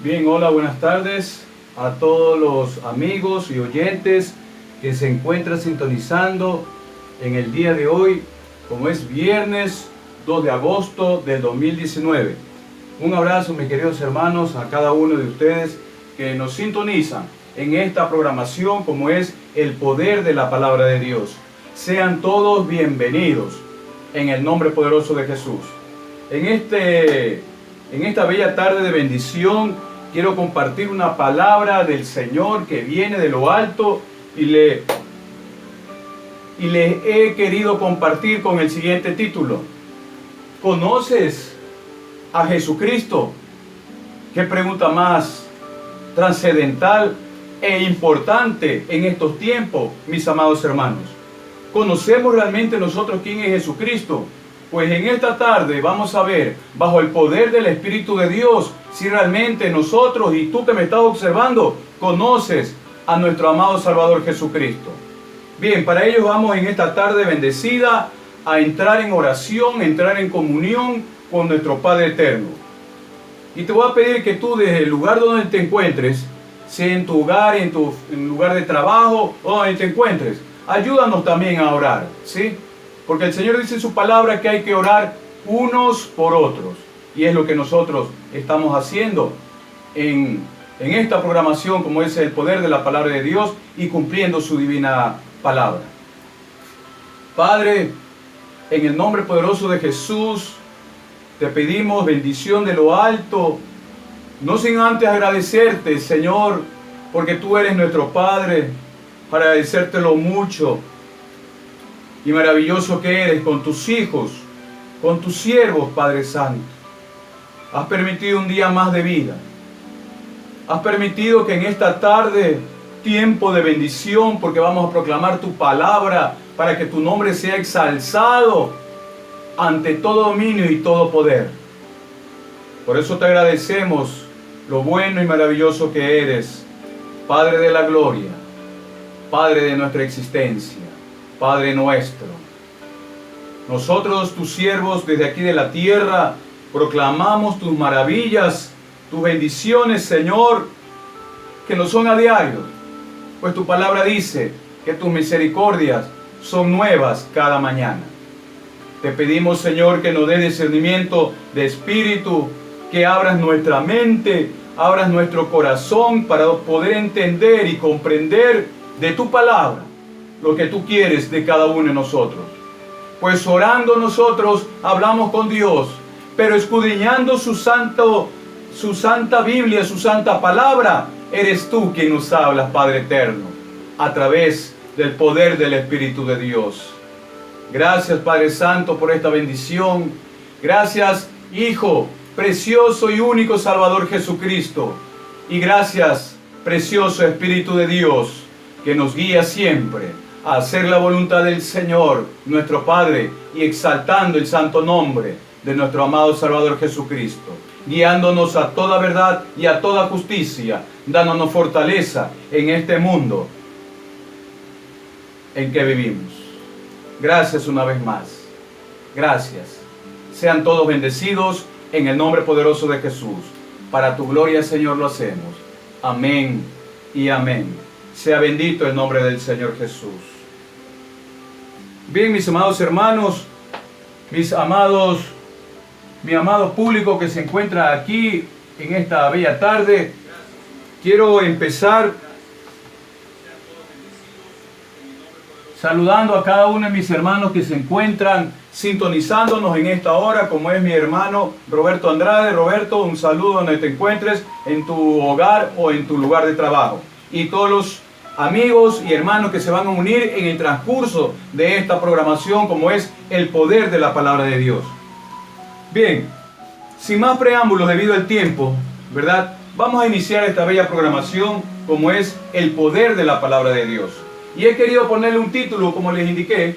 Bien, hola, buenas tardes a todos los amigos y oyentes que se encuentran sintonizando en el día de hoy, como es viernes 2 de agosto del 2019. Un abrazo, mis queridos hermanos, a cada uno de ustedes que nos sintonizan en esta programación, como es el poder de la palabra de Dios. Sean todos bienvenidos en el nombre poderoso de Jesús. En esta bella tarde de bendición, quiero compartir una palabra del Señor que viene de lo alto y le he querido compartir con el siguiente título: ¿conoces a Jesucristo? Qué pregunta más trascendental e importante en estos tiempos, mis amados hermanos. ¿Conocemos realmente nosotros quién es Jesucristo? Pues en esta tarde vamos a ver, bajo el poder del Espíritu de Dios, si realmente nosotros y tú que me estás observando, conoces a nuestro amado Salvador Jesucristo. Bien, para ello vamos en esta tarde bendecida a entrar en oración, entrar en comunión con nuestro Padre Eterno. Y te voy a pedir que tú, desde el lugar donde te encuentres, sea en tu hogar, en tu lugar de trabajo, o donde te encuentres, ayúdanos también a orar, ¿sí? Porque el Señor dice en su palabra que hay que orar unos por otros. Y es lo que nosotros estamos haciendo en esta programación, como es el poder de la palabra de Dios y cumpliendo su divina palabra. Padre, en el nombre poderoso de Jesús, te pedimos bendición de lo alto, no sin antes agradecerte, Señor, porque tú eres nuestro Padre, para agradecerte lo mucho y maravilloso que eres con tus hijos, con tus siervos, Padre Santo. Has permitido un día más de vida. Has permitido que en esta tarde, tiempo de bendición, porque vamos a proclamar tu palabra, para que tu nombre sea exalzado ante todo dominio y todo poder. Por eso te agradecemos lo bueno y maravilloso que eres, Padre de la gloria, Padre de nuestra existencia, Padre nuestro. Nosotros, tus siervos, desde aquí de la tierra, proclamamos tus maravillas, tus bendiciones, Señor, que no son a diario, pues tu palabra dice que tus misericordias son nuevas cada mañana. Te pedimos, Señor, que nos dé discernimiento de espíritu, que abras nuestra mente, abras nuestro corazón para poder entender y comprender de tu palabra lo que tú quieres de cada uno de nosotros. Pues orando nosotros hablamos con Dios, pero escudriñando su santa Biblia, su santa palabra, eres tú quien nos hablas, Padre eterno, a través del poder del Espíritu de Dios. Gracias, Padre Santo, por esta bendición. Gracias, Hijo precioso y único Salvador Jesucristo. Y gracias, precioso Espíritu de Dios, que nos guía siempre a hacer la voluntad del Señor, nuestro Padre, y exaltando el santo nombre de nuestro amado Salvador Jesucristo, guiándonos a toda verdad y a toda justicia, dándonos fortaleza en este mundo en que vivimos. Gracias una vez más. Gracias. Sean todos bendecidos en el nombre poderoso de Jesús. Para tu gloria, Señor, lo hacemos. Amén y amén. Sea bendito el nombre del Señor Jesús. Bien, mis amados hermanos, mi amado público que se encuentra aquí en esta bella tarde, quiero empezar saludando a cada uno de mis hermanos que se encuentran sintonizándonos en esta hora, como es mi hermano Roberto Andrade. Roberto, un saludo donde te encuentres, en tu hogar o en tu lugar de trabajo. Y todos los amigos y hermanos que se van a unir en el transcurso de esta programación, como es el poder de la palabra de Dios. Bien, sin más preámbulos debido al tiempo, ¿verdad? Vamos a iniciar esta bella programación, como es el poder de la palabra de Dios. Y he querido ponerle un título, como les indiqué: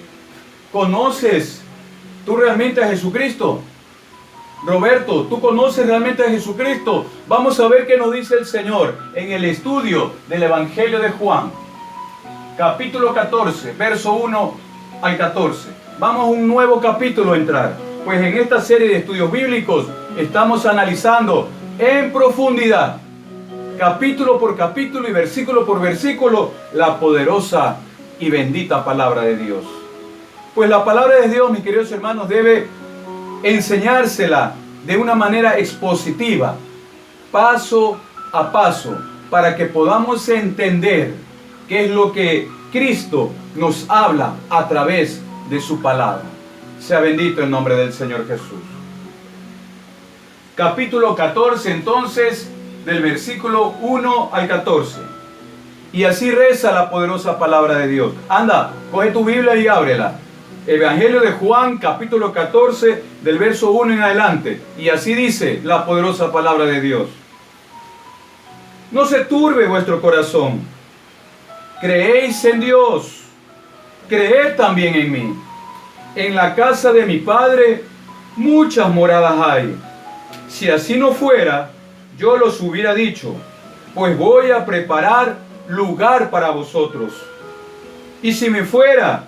¿conoces tú realmente a Jesucristo? Roberto, ¿tú conoces realmente a Jesucristo? Vamos a ver qué nos dice el Señor en el estudio del Evangelio de Juan, capítulo 14, verso 1 al 14. Vamos a un nuevo capítulo a entrar, pues en esta serie de estudios bíblicos estamos analizando en profundidad capítulo por capítulo y versículo por versículo, la poderosa y bendita palabra de Dios. Pues la palabra de Dios, mis queridos hermanos, debe enseñársela de una manera expositiva, paso a paso, para que podamos entender qué es lo que Cristo nos habla a través de su palabra. Sea bendito el nombre del Señor Jesús. Capítulo 14, entonces, del versículo 1 al 14. Y así reza la poderosa palabra de Dios. Anda, coge tu Biblia y ábrela. Evangelio de Juan, capítulo 14, del verso 1 en adelante. Y así dice la poderosa palabra de Dios. No se turbe vuestro corazón. Creéis en Dios. Creed también en mí. En la casa de mi Padre muchas moradas hay. Si así no fuera, yo los hubiera dicho, pues voy a preparar lugar para vosotros. Y si me fuera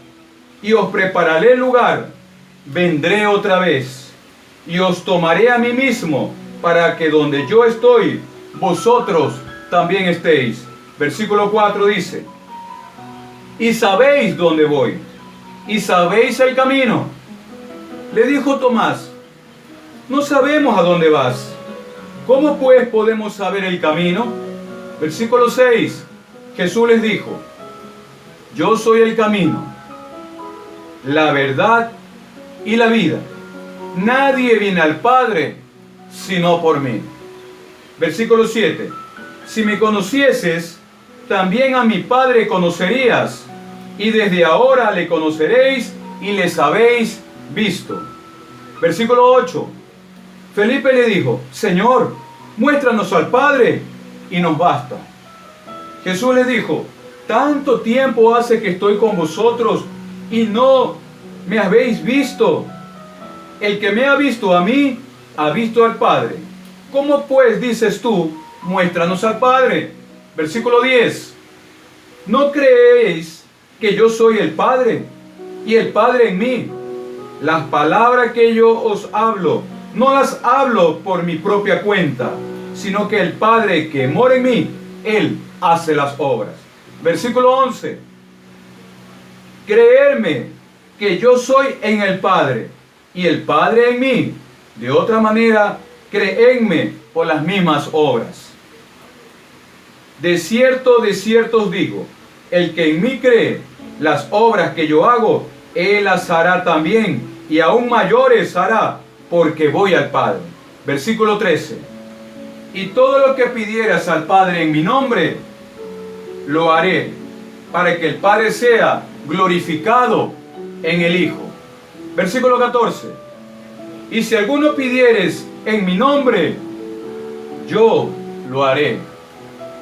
y os prepararé lugar, vendré otra vez y os tomaré a mí mismo, para que donde yo estoy, vosotros también estéis. Versículo 4 dice, y sabéis dónde voy, y sabéis el camino. Le dijo Tomás, no sabemos a dónde vas. ¿Cómo pues podemos saber el camino? Versículo 6. Jesús les dijo, yo soy el camino, la verdad y la vida. Nadie viene al Padre sino por mí. Versículo 7. Si me conocieses, también a mi Padre conocerías, y desde ahora le conoceréis y les habéis visto. Versículo 8. Felipe le dijo, Señor, muéstranos al Padre y nos basta. Jesús le dijo, tanto tiempo hace que estoy con vosotros y no me habéis visto. El que me ha visto a mí, ha visto al Padre. ¿Cómo pues dices tú, muéstranos al Padre? Versículo 10. ¿No creéis que yo soy el Padre y el Padre en mí? Las palabras que yo os hablo, no las hablo por mi propia cuenta, sino que el Padre que mora en mí, Él hace las obras. Versículo 11. Creerme que yo soy en el Padre y el Padre en mí. De otra manera, creedme por las mismas obras. De cierto os digo, el que en mí cree, las obras que yo hago, Él las hará también, y aún mayores hará, porque voy al Padre. Versículo 13. Y todo lo que pidieras al Padre en mi nombre, lo haré, para que el Padre sea glorificado en el Hijo. Versículo 14. Y si alguno pidieres en mi nombre, yo lo haré.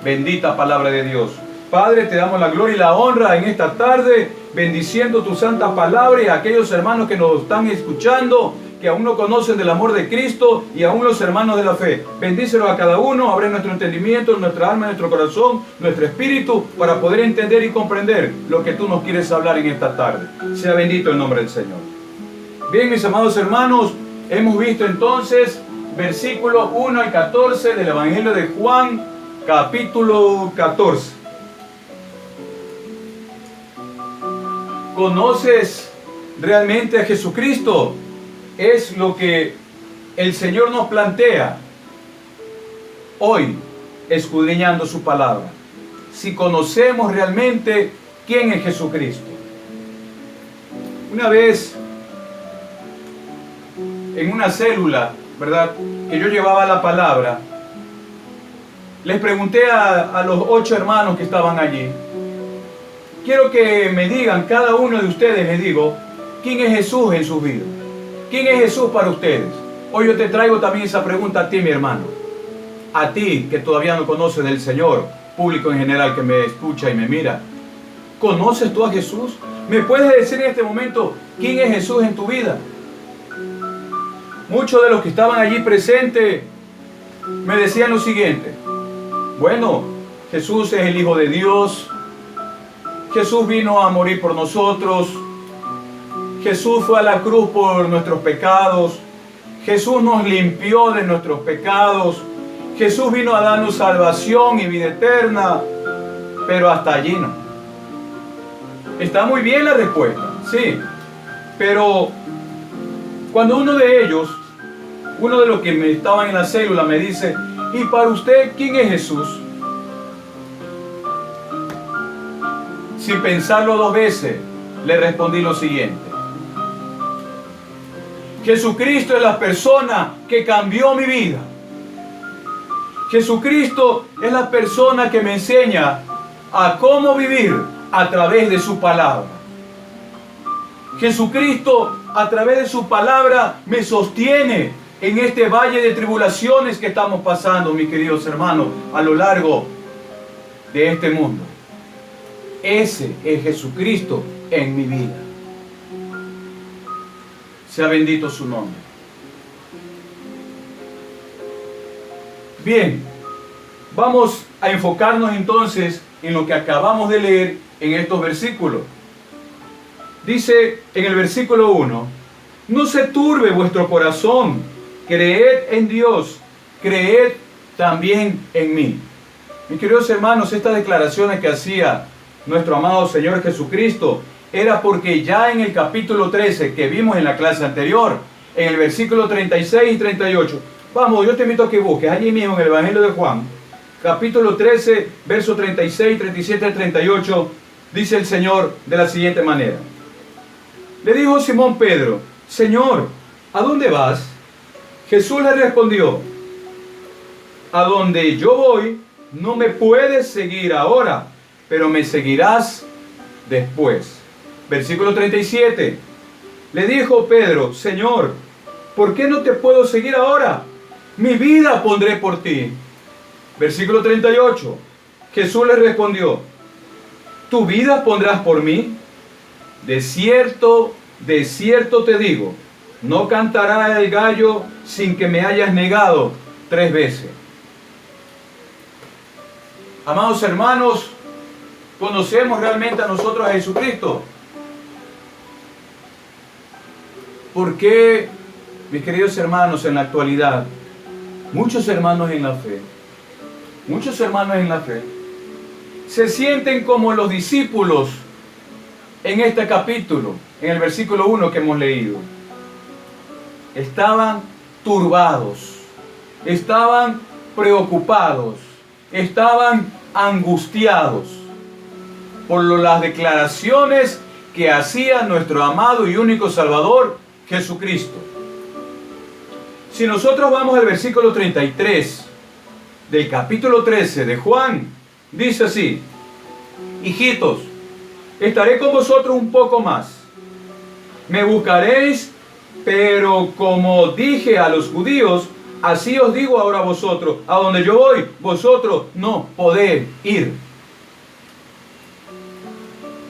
Bendita palabra de Dios. Padre, te damos la gloria y la honra en esta tarde, bendiciendo tu santa palabra y a aquellos hermanos que nos están escuchando, que aún no conocen del amor de Cristo, y aún los hermanos de la fe. Bendícelo a cada uno, abre nuestro entendimiento, nuestra alma, nuestro corazón, nuestro espíritu, para poder entender y comprender lo que tú nos quieres hablar en esta tarde. Sea bendito el nombre del Señor. Bien, mis amados hermanos, hemos visto entonces versículo 1 al 14 del Evangelio de Juan, capítulo 14. ¿Conoces realmente a Jesucristo? Es lo que el Señor nos plantea hoy, escudriñando su palabra. Si conocemos realmente quién es Jesucristo. Una vez, en una célula, ¿verdad?, que yo llevaba la palabra, les pregunté a los 8 hermanos que estaban allí, quiero que me digan, cada uno de ustedes, les digo, ¿quién es Jesús en sus vidas? ¿Quién es Jesús para ustedes? Hoy yo te traigo también esa pregunta a ti, mi hermano. A ti que todavía no conoces del Señor, público en general que me escucha y me mira. ¿Conoces tú a Jesús? ¿Me puedes decir en este momento quién es Jesús en tu vida? Muchos de los que estaban allí presentes me decían lo siguiente. Bueno, Jesús es el Hijo de Dios. Jesús vino a morir por nosotros. Jesús fue a la cruz por nuestros pecados. Jesús nos limpió de nuestros pecados. Jesús vino a darnos salvación y vida eterna, pero hasta allí no. Está muy bien la respuesta, sí, pero cuando uno de ellos, uno de los que me estaban en la célula me dice, ¿y para usted quién es Jesús? Sin pensarlo dos veces, le respondí lo siguiente. Jesucristo es la persona que cambió mi vida. Jesucristo es la persona que me enseña a cómo vivir a través de su palabra. Jesucristo a través de su palabra me sostiene en este valle de tribulaciones que estamos pasando, mis queridos hermanos, a lo largo de este mundo. Ese es Jesucristo en mi vida. Sea bendito su nombre. Bien, vamos a enfocarnos entonces en lo que acabamos de leer en estos versículos. Dice en el versículo 1, no se turbe vuestro corazón, creed en Dios, creed también en mí. Mis queridos hermanos, estas declaraciones que hacía nuestro amado Señor Jesucristo era porque ya en el capítulo 13 que vimos en la clase anterior, en el versículo 36 y 38, vamos, yo te invito a que busques allí mismo en el Evangelio de Juan, capítulo 13, versos 36, 37 y 38, dice el Señor de la siguiente manera. Le dijo Simón Pedro, Señor, ¿a dónde vas? Jesús le respondió, a donde yo voy, no me puedes seguir ahora, pero me seguirás después. Versículo 37. Le dijo Pedro, Señor, ¿por qué no te puedo seguir ahora? Mi vida pondré por ti. Versículo 38. Jesús le respondió, ¿tu vida pondrás por mí? De cierto te digo, no cantará el gallo sin que me hayas negado 3 veces. Amados hermanos, ¿conocemos realmente a nosotros a Jesucristo? ¿Por qué, mis queridos hermanos, en la actualidad, muchos hermanos en la fe, se sienten como los discípulos en este capítulo, en el versículo 1 que hemos leído? Estaban turbados, estaban preocupados, estaban angustiados por las declaraciones que hacía nuestro amado y único Salvador, Jesucristo. Si nosotros vamos al versículo 33 del capítulo 13 de Juan, dice así, hijitos, estaré con vosotros un poco más. Me buscaréis, pero como dije a los judíos, así os digo ahora a vosotros, a donde yo voy, vosotros no podéis ir.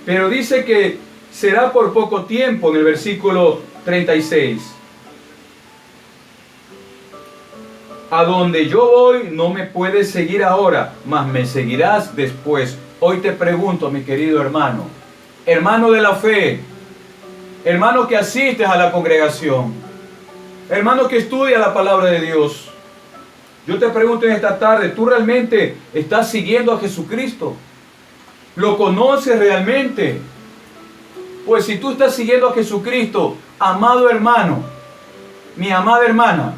Pero dice que será por poco tiempo en el versículo 36. A donde yo voy no me puedes seguir ahora, mas me seguirás después. Hoy te pregunto, mi querido hermano, hermano de la fe, hermano que asistes a la congregación, hermano que estudia la palabra de Dios, yo te pregunto en esta tarde, ¿tú realmente estás siguiendo a Jesucristo? ¿Lo conoces realmente? Pues si tú estás siguiendo a Jesucristo, amado hermano, mi amada hermana,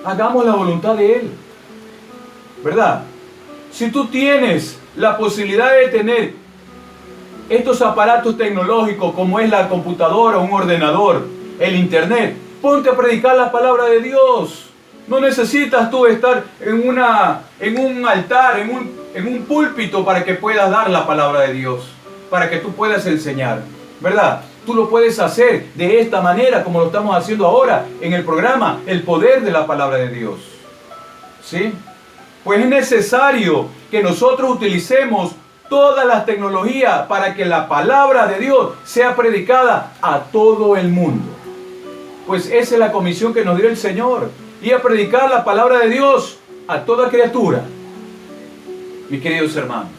hagamos la voluntad de Él, ¿verdad? Si tú tienes la posibilidad de tener estos aparatos tecnológicos como es la computadora, un ordenador, el internet, ponte a predicar la palabra de Dios. No necesitas tú estar en un altar, en un púlpito para que puedas dar la palabra de Dios, para que tú puedas enseñar, ¿verdad? Tú lo puedes hacer de esta manera como lo estamos haciendo ahora en el programa, el poder de la palabra de Dios. ¿Sí? Pues es necesario que nosotros utilicemos todas las tecnologías para que la palabra de Dios sea predicada a todo el mundo. Pues esa es la comisión que nos dio el Señor, y a predicar la palabra de Dios a toda criatura. Mis queridos hermanos,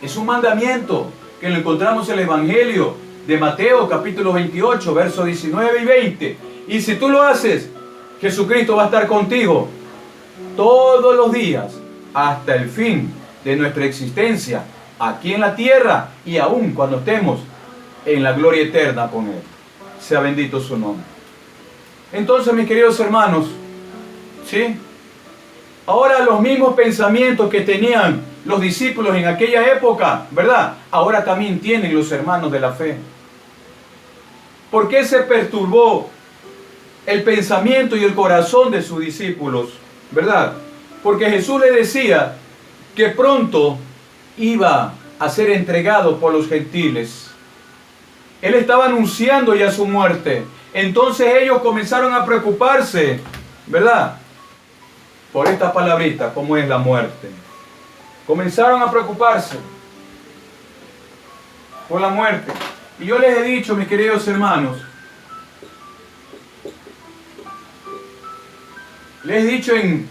es un mandamiento que lo encontramos en el Evangelio de Mateo capítulo 28, versos 19 y 20. Y si tú lo haces, Jesucristo va a estar contigo todos los días hasta el fin de nuestra existencia aquí en la tierra y aún cuando estemos en la gloria eterna con Él. Sea bendito su nombre. Entonces, mis queridos hermanos, ¿sí? Ahora los mismos pensamientos que tenían los discípulos en aquella época, ¿verdad? Ahora también tienen los hermanos de la fe. ¿Por qué se perturbó el pensamiento y el corazón de sus discípulos? ¿Verdad? Porque Jesús les decía que pronto iba a ser entregado por los gentiles. Él estaba anunciando ya su muerte. Entonces ellos comenzaron a preocuparse, ¿verdad? Por esta palabrita, ¿cómo es la muerte? Comenzaron a preocuparse por la muerte. Y yo les he dicho, mis queridos hermanos, les he dicho en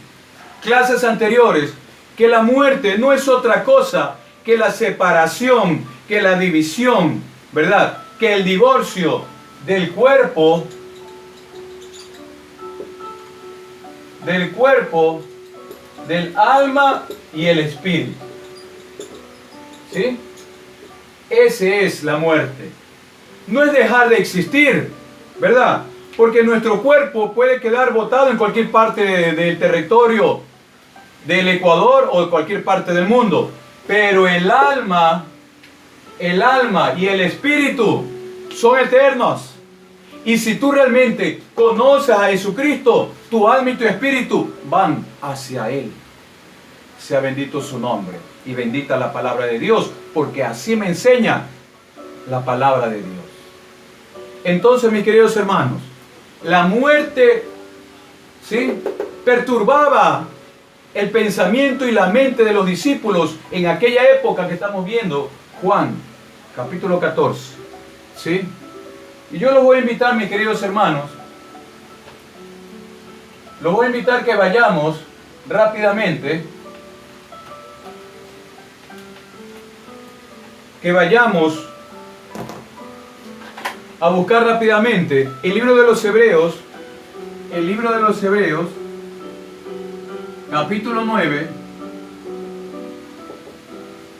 clases anteriores que la muerte no es otra cosa que la separación, que la división, ¿verdad? Que el divorcio del cuerpo, del alma y el espíritu. ¿Sí? Ese es la muerte. No es dejar de existir, ¿verdad? Porque nuestro cuerpo puede quedar botado en cualquier parte del territorio del Ecuador o de cualquier parte del mundo. Pero el alma y el espíritu son eternos. Y si tú realmente conoces a Jesucristo, tu alma y tu espíritu van hacia Él. Sea bendito su nombre y bendita la palabra de Dios, porque así me enseña la palabra de Dios. Entonces, mis queridos hermanos, la muerte, ¿sí?, perturbaba el pensamiento y la mente de los discípulos en aquella época que estamos viendo, Juan, capítulo 14, ¿sí? Y yo los voy a invitar, mis queridos hermanos, los voy a invitar que vayamos rápidamente, a buscar rápidamente el libro de los Hebreos, capítulo 9,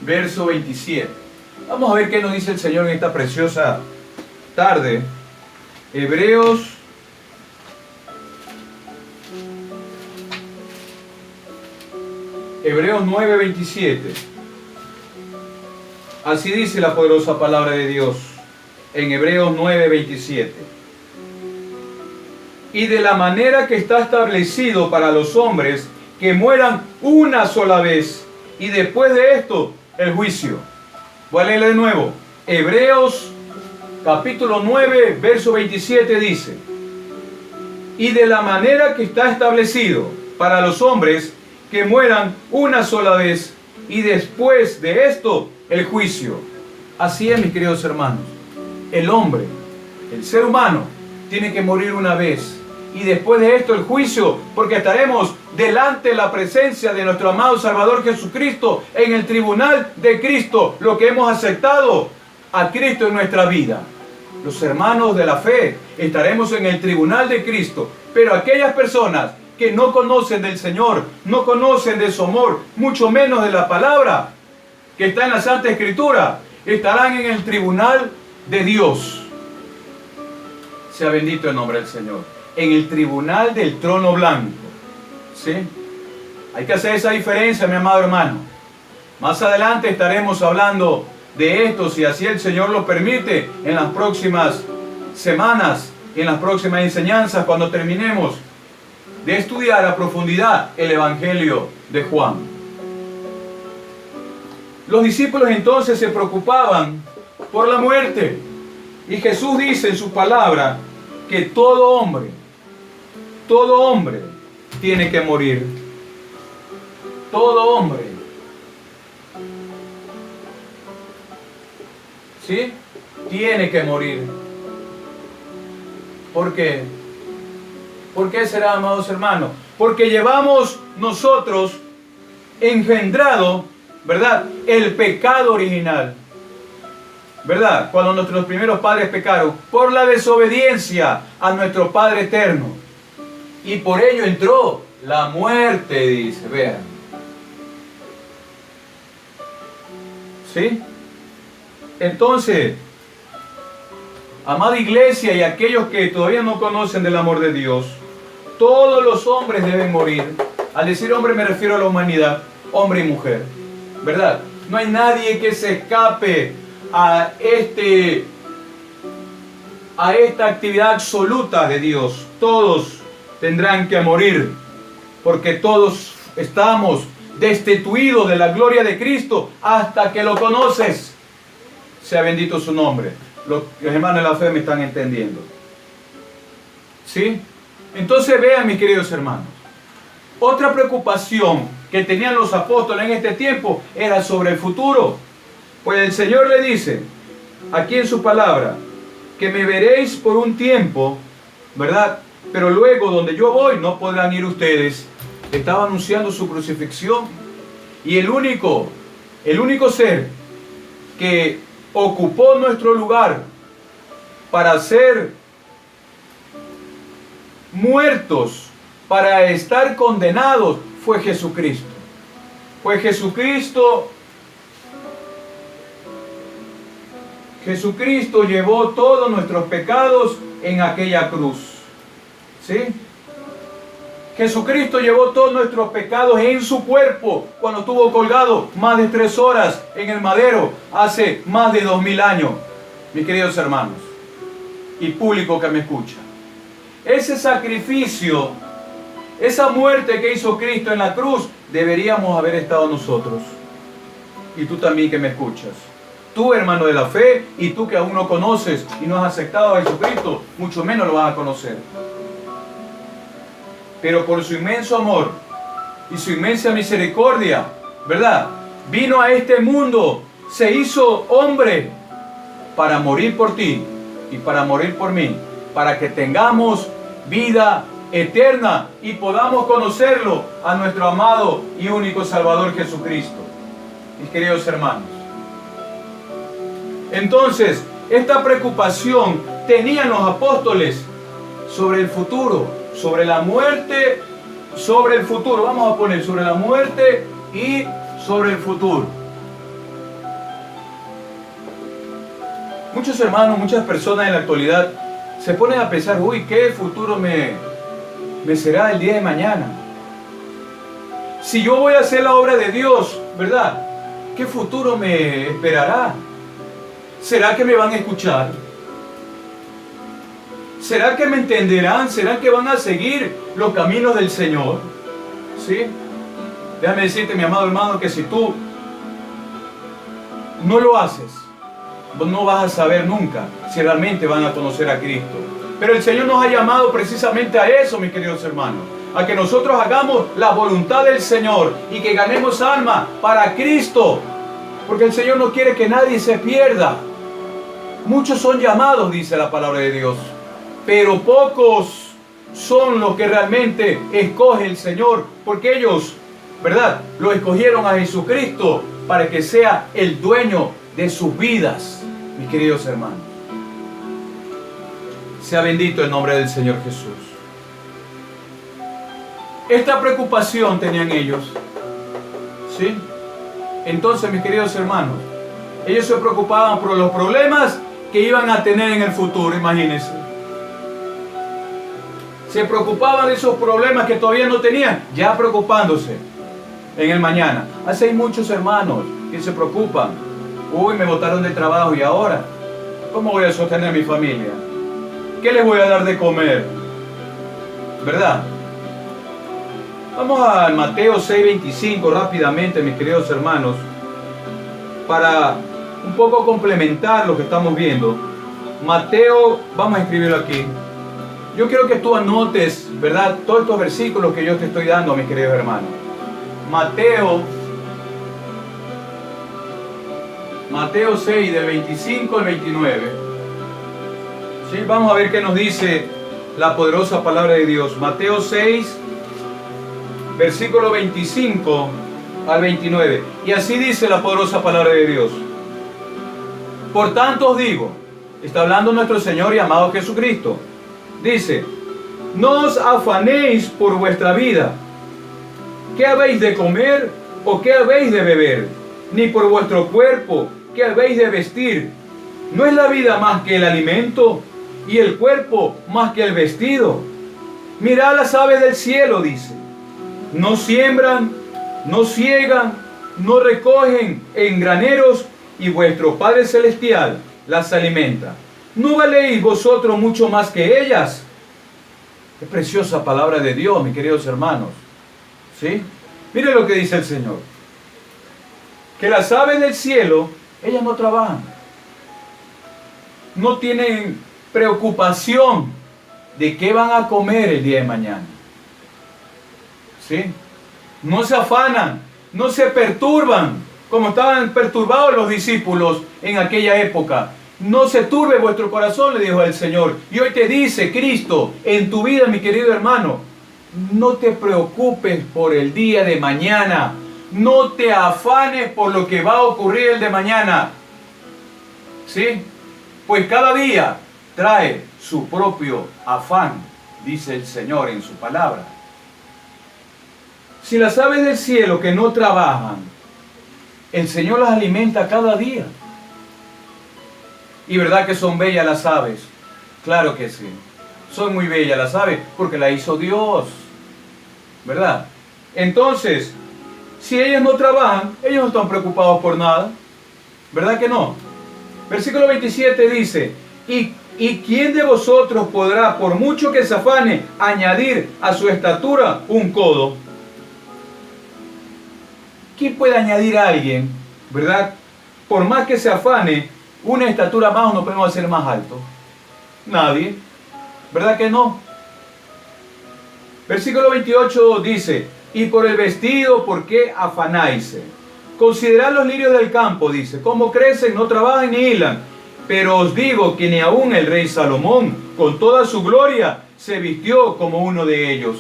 verso 27. Vamos a ver qué nos dice el Señor en esta preciosa tarde. Hebreos 9, 27. Así dice la poderosa palabra de Dios en Hebreos 9, 27. Y de la manera que está establecido para los hombres que mueran una sola vez, y después de esto el juicio. Voy a leerle de nuevo. Hebreos capítulo 9, verso 27 dice: y de la manera que está establecido para los hombres que mueran una sola vez, y después de esto el juicio. Así es, mis queridos hermanos. El hombre, el ser humano, tiene que morir una vez. Y después de esto el juicio, porque estaremos delante de la presencia de nuestro amado Salvador Jesucristo, en el tribunal de Cristo, lo que hemos aceptado a Cristo en nuestra vida. Los hermanos de la fe estaremos en el tribunal de Cristo, pero aquellas personas que no conocen del Señor, no conocen de su amor, mucho menos de la palabra que está en la Santa Escritura, estarán en el tribunal de Dios. Sea bendito el nombre del Señor. En el tribunal del trono blanco. ¿Sí? Hay que hacer esa diferencia, mi amado hermano. Más adelante estaremos hablando de esto, si así el Señor lo permite, en las próximas semanas, en las próximas enseñanzas, cuando terminemos de estudiar a profundidad el Evangelio de Juan. Los discípulos entonces se preocupaban por la muerte. Y Jesús dice en su palabra que todo hombre tiene que morir. Todo hombre. ¿Sí? Tiene que morir. ¿Por qué? ¿Por qué será, amados hermanos? Porque llevamos nosotros engendrado, ¿verdad?, el pecado original. ¿Verdad? Cuando nuestros primeros padres pecaron por la desobediencia a nuestro Padre eterno. Y por ello entró la muerte, dice, vean. ¿Sí? Entonces, amada iglesia y aquellos que todavía no conocen del amor de Dios, todos los hombres deben morir. Al decir hombre me refiero a la humanidad, hombre y mujer, ¿verdad? No hay nadie que se escape a esta actividad absoluta de Dios. Todos tendrán que morir, porque todos estamos destituidos de la gloria de Cristo hasta que lo conoces. Sea bendito su nombre. Los hermanos de la fe me están entendiendo. ¿Sí? Entonces vean, mis queridos hermanos, otra preocupación que tenían los apóstoles en este tiempo era sobre el futuro. Pues el Señor le dice, aquí en su palabra, que me veréis por un tiempo, ¿verdad? Pero luego donde yo voy no podrán ir ustedes. Estaba anunciando su crucifixión. Y el único ser que ocupó nuestro lugar para ser muertos, para estar condenados, fue Jesucristo. Pues Jesucristo llevó todos nuestros pecados en aquella cruz. ¿Sí? Jesucristo llevó todos nuestros pecados en su cuerpo cuando estuvo colgado más de 3 horas en el madero hace más de 2000 años, mis queridos hermanos y público que me escucha. Ese sacrificio, esa muerte que hizo Cristo en la cruz, deberíamos haber estado nosotros. Y tú también que me escuchas. Tú, hermano de la fe, y tú que aún no conoces y no has aceptado a Jesucristo, mucho menos lo vas a conocer. Pero por su inmenso amor y su inmensa misericordia, ¿verdad? Vino a este mundo, se hizo hombre para morir por ti y para morir por mí, para que tengamos vida eterna y podamos conocerlo a nuestro amado y único Salvador Jesucristo. Mis queridos hermanos. Entonces, esta preocupación tenían los apóstoles sobre el futuro, sobre la muerte, sobre el futuro. Vamos a poner sobre la muerte y sobre el futuro. Muchos hermanos, muchas personas en la actualidad se ponen a pensar, uy, ¿qué futuro me será el día de mañana? Si yo voy a hacer la obra de Dios, ¿verdad? ¿Qué futuro me esperará? ¿Será que me van a escuchar? ¿Será que me entenderán? ¿Será que van a seguir los caminos del Señor? ¿Sí? Déjame decirte, mi amado hermano, que si tú no lo haces, no vas a saber nunca si realmente van a conocer a Cristo. Pero el Señor nos ha llamado precisamente a eso, mis queridos hermanos, a que nosotros hagamos la voluntad del Señor y que ganemos alma para Cristo, porque el Señor no quiere que nadie se pierda. Muchos son llamados, dice la palabra de Dios, pero pocos son los que realmente escoge el Señor, porque ellos, ¿verdad?, lo escogieron a Jesucristo para que sea el dueño de sus vidas, mis queridos hermanos. Sea bendito el nombre del Señor Jesús. Esta preocupación tenían ellos, ¿sí? Entonces, mis queridos hermanos, ellos se preocupaban por los problemas que iban a tener en el futuro, imagínense. Se preocupaban de esos problemas que todavía no tenían, ya preocupándose en el mañana. Así hay muchos hermanos que se preocupan. Uy, me botaron de trabajo y ahora, ¿cómo voy a sostener a mi familia? ¿Qué les voy a dar de comer? ¿Verdad? Vamos al Mateo 6:25 rápidamente, mis queridos hermanos, para un poco complementar lo que estamos viendo. Mateo, vamos a escribirlo aquí. Yo quiero que tú anotes, ¿verdad?, todos estos versículos que yo te estoy dando, mis queridos hermanos. Mateo 6, del 25 al 29. ¿Sí? Vamos a ver qué nos dice la poderosa palabra de Dios. Mateo 6, versículo 25 al 29. Y así dice la poderosa palabra de Dios. Por tanto os digo, está hablando nuestro Señor y amado Jesucristo. Dice, no os afanéis por vuestra vida, ¿qué habéis de comer o qué habéis de beber? Ni por vuestro cuerpo, ¿qué habéis de vestir? ¿No es la vida más que el alimento y el cuerpo más que el vestido? Mirad las aves del cielo, dice. No siembran, no ciegan, no recogen en graneros, y vuestro Padre Celestial las alimenta. ¿No valéis vosotros mucho más que ellas? Es preciosa palabra de Dios, mis queridos hermanos. ¿Sí? Mire lo que dice el Señor. Que las aves del cielo, ellas no trabajan. No tienen preocupación de qué van a comer el día de mañana. ¿Sí? No se afanan, no se perturban, como estaban perturbados los discípulos en aquella época. No se turbe vuestro corazón, le dijo el Señor. Y hoy te dice Cristo en tu vida, mi querido hermano, no te preocupes por el día de mañana. No te afanes por lo que va a ocurrir el de mañana. ¿Sí? Pues cada día trae su propio afán, dice el Señor en su palabra. Si las aves del cielo que no trabajan, el Señor las alimenta cada día. ¿Y verdad que son bellas las aves? Claro que sí. Son muy bellas las aves porque las hizo Dios. ¿Verdad? Entonces, si ellas no trabajan, ellos no están preocupados por nada. ¿Verdad que no? Versículo 27 dice, ¿Y quién de vosotros podrá, por mucho que se afane, añadir a su estatura un codo? ¿Quién puede añadir a alguien, verdad? Por más que se afane, una estatura más, no podemos hacer más alto. Nadie. ¿Verdad que no? Versículo 28 dice, y por el vestido, ¿por qué afanáis? Considerad los lirios del campo, dice, cómo crecen, no trabajan ni hilan. Pero os digo que ni aun el rey Salomón, con toda su gloria, se vistió como uno de ellos.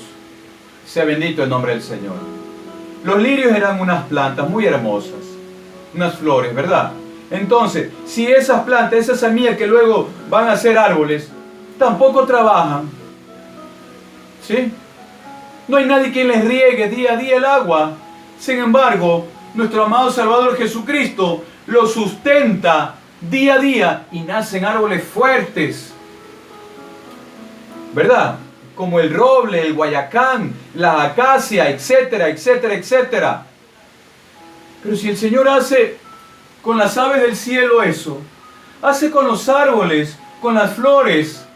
Sea bendito el nombre del Señor. Los lirios eran unas plantas muy hermosas, unas flores, ¿verdad? Entonces, si esas plantas, esas semillas que luego van a ser árboles, tampoco trabajan, ¿sí? No hay nadie quien les riegue día a día el agua. Sin embargo, nuestro amado Salvador Jesucristo los sustenta día a día y nacen árboles fuertes, ¿verdad? Como el roble, el guayacán, la acacia, etcétera, etcétera, etcétera. Pero si el Señor hace con las aves del cielo eso, hace con los árboles, con las flores,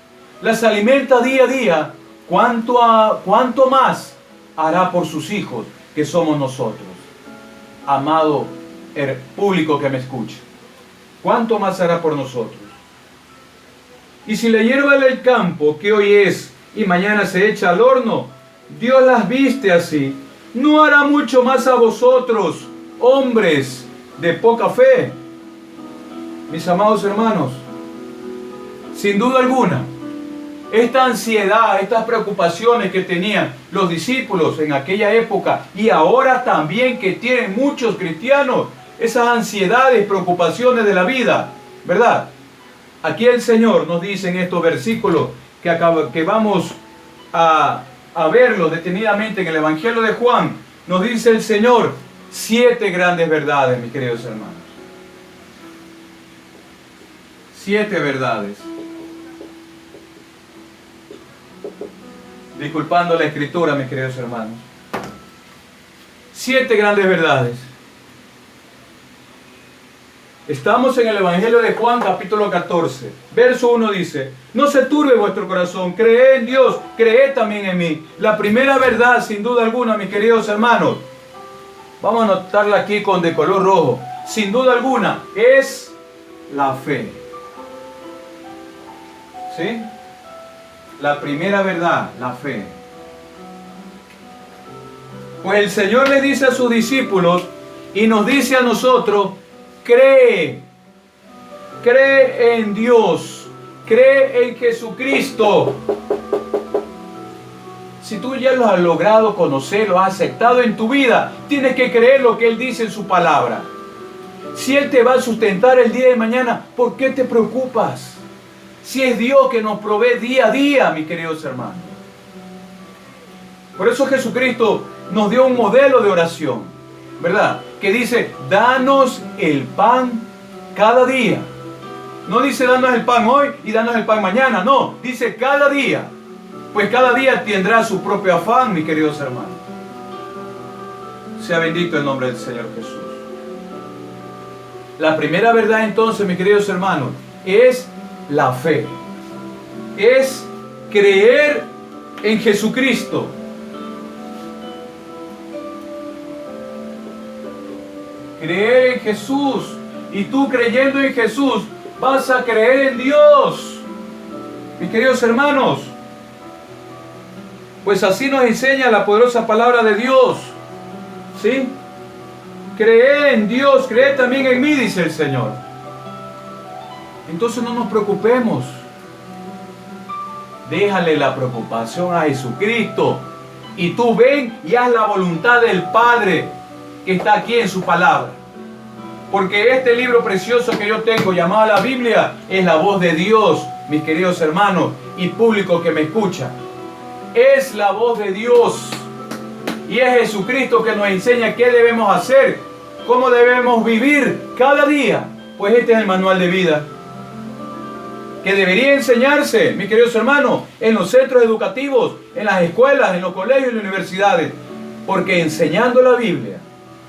las alimenta día a día, ¿cuánto más hará por sus hijos que somos nosotros? Amado público que me escucha, ¿cuánto más hará por nosotros? Y si la hierba del campo, que hoy es y mañana se echa al horno, Dios las viste así, ¿no hará mucho más a vosotros, hombres de poca fe? Mis amados hermanos, sin duda alguna, esta ansiedad, estas preocupaciones que tenían los discípulos en aquella época y ahora también que tienen muchos cristianos, esas ansiedades, preocupaciones de la vida, ¿verdad? Aquí el Señor nos dice en estos versículos que vamos a verlos detenidamente en el Evangelio de Juan, nos dice el Señor 7 grandes verdades, mis queridos hermanos. 7 verdades. Disculpando la escritura, mis queridos hermanos. 7 grandes verdades. Estamos en el Evangelio de Juan, capítulo 14. Verso 1 dice, no se turbe vuestro corazón, creed en Dios, creed también en mí. La primera verdad, sin duda alguna, mis queridos hermanos, vamos a anotarla aquí de color rojo, sin duda alguna, es la fe. ¿Sí? La primera verdad, la fe. Pues el Señor le dice a sus discípulos y nos dice a nosotros, cree en Dios, cree en Jesucristo. Si tú ya lo has logrado conocer, lo has aceptado en tu vida, tienes que creer lo que Él dice en su palabra. Si Él te va a sustentar el día de mañana, ¿por qué te preocupas? Si es Dios que nos provee día a día, mis queridos hermanos. Por eso Jesucristo nos dio un modelo de oración, ¿verdad? Que dice, danos el pan cada día. No dice danos el pan hoy y danos el pan mañana, no, dice cada día. Pues cada día tendrá su propio afán, mis queridos hermanos. Sea bendito el nombre del Señor Jesús. La primera verdad entonces, mis queridos hermanos, es la fe. Es creer en Jesucristo. Creer en Jesús. Y tú creyendo en Jesús, vas a creer en Dios. Mis queridos hermanos, pues así nos enseña la poderosa palabra de Dios. ¿Sí? Cree en Dios, cree también en mí, dice el Señor. Entonces no nos preocupemos. Déjale la preocupación a Jesucristo. Y tú ven y haz la voluntad del Padre que está aquí en su palabra. Porque este libro precioso que yo tengo, llamado la Biblia, es la voz de Dios, mis queridos hermanos y público que me escucha. Es la voz de Dios. Y es Jesucristo que nos enseña qué debemos hacer, cómo debemos vivir cada día. Pues este es el manual de vida que debería enseñarse, mis queridos hermanos, en los centros educativos, en las escuelas, en los colegios y las universidades. Porque enseñando la Biblia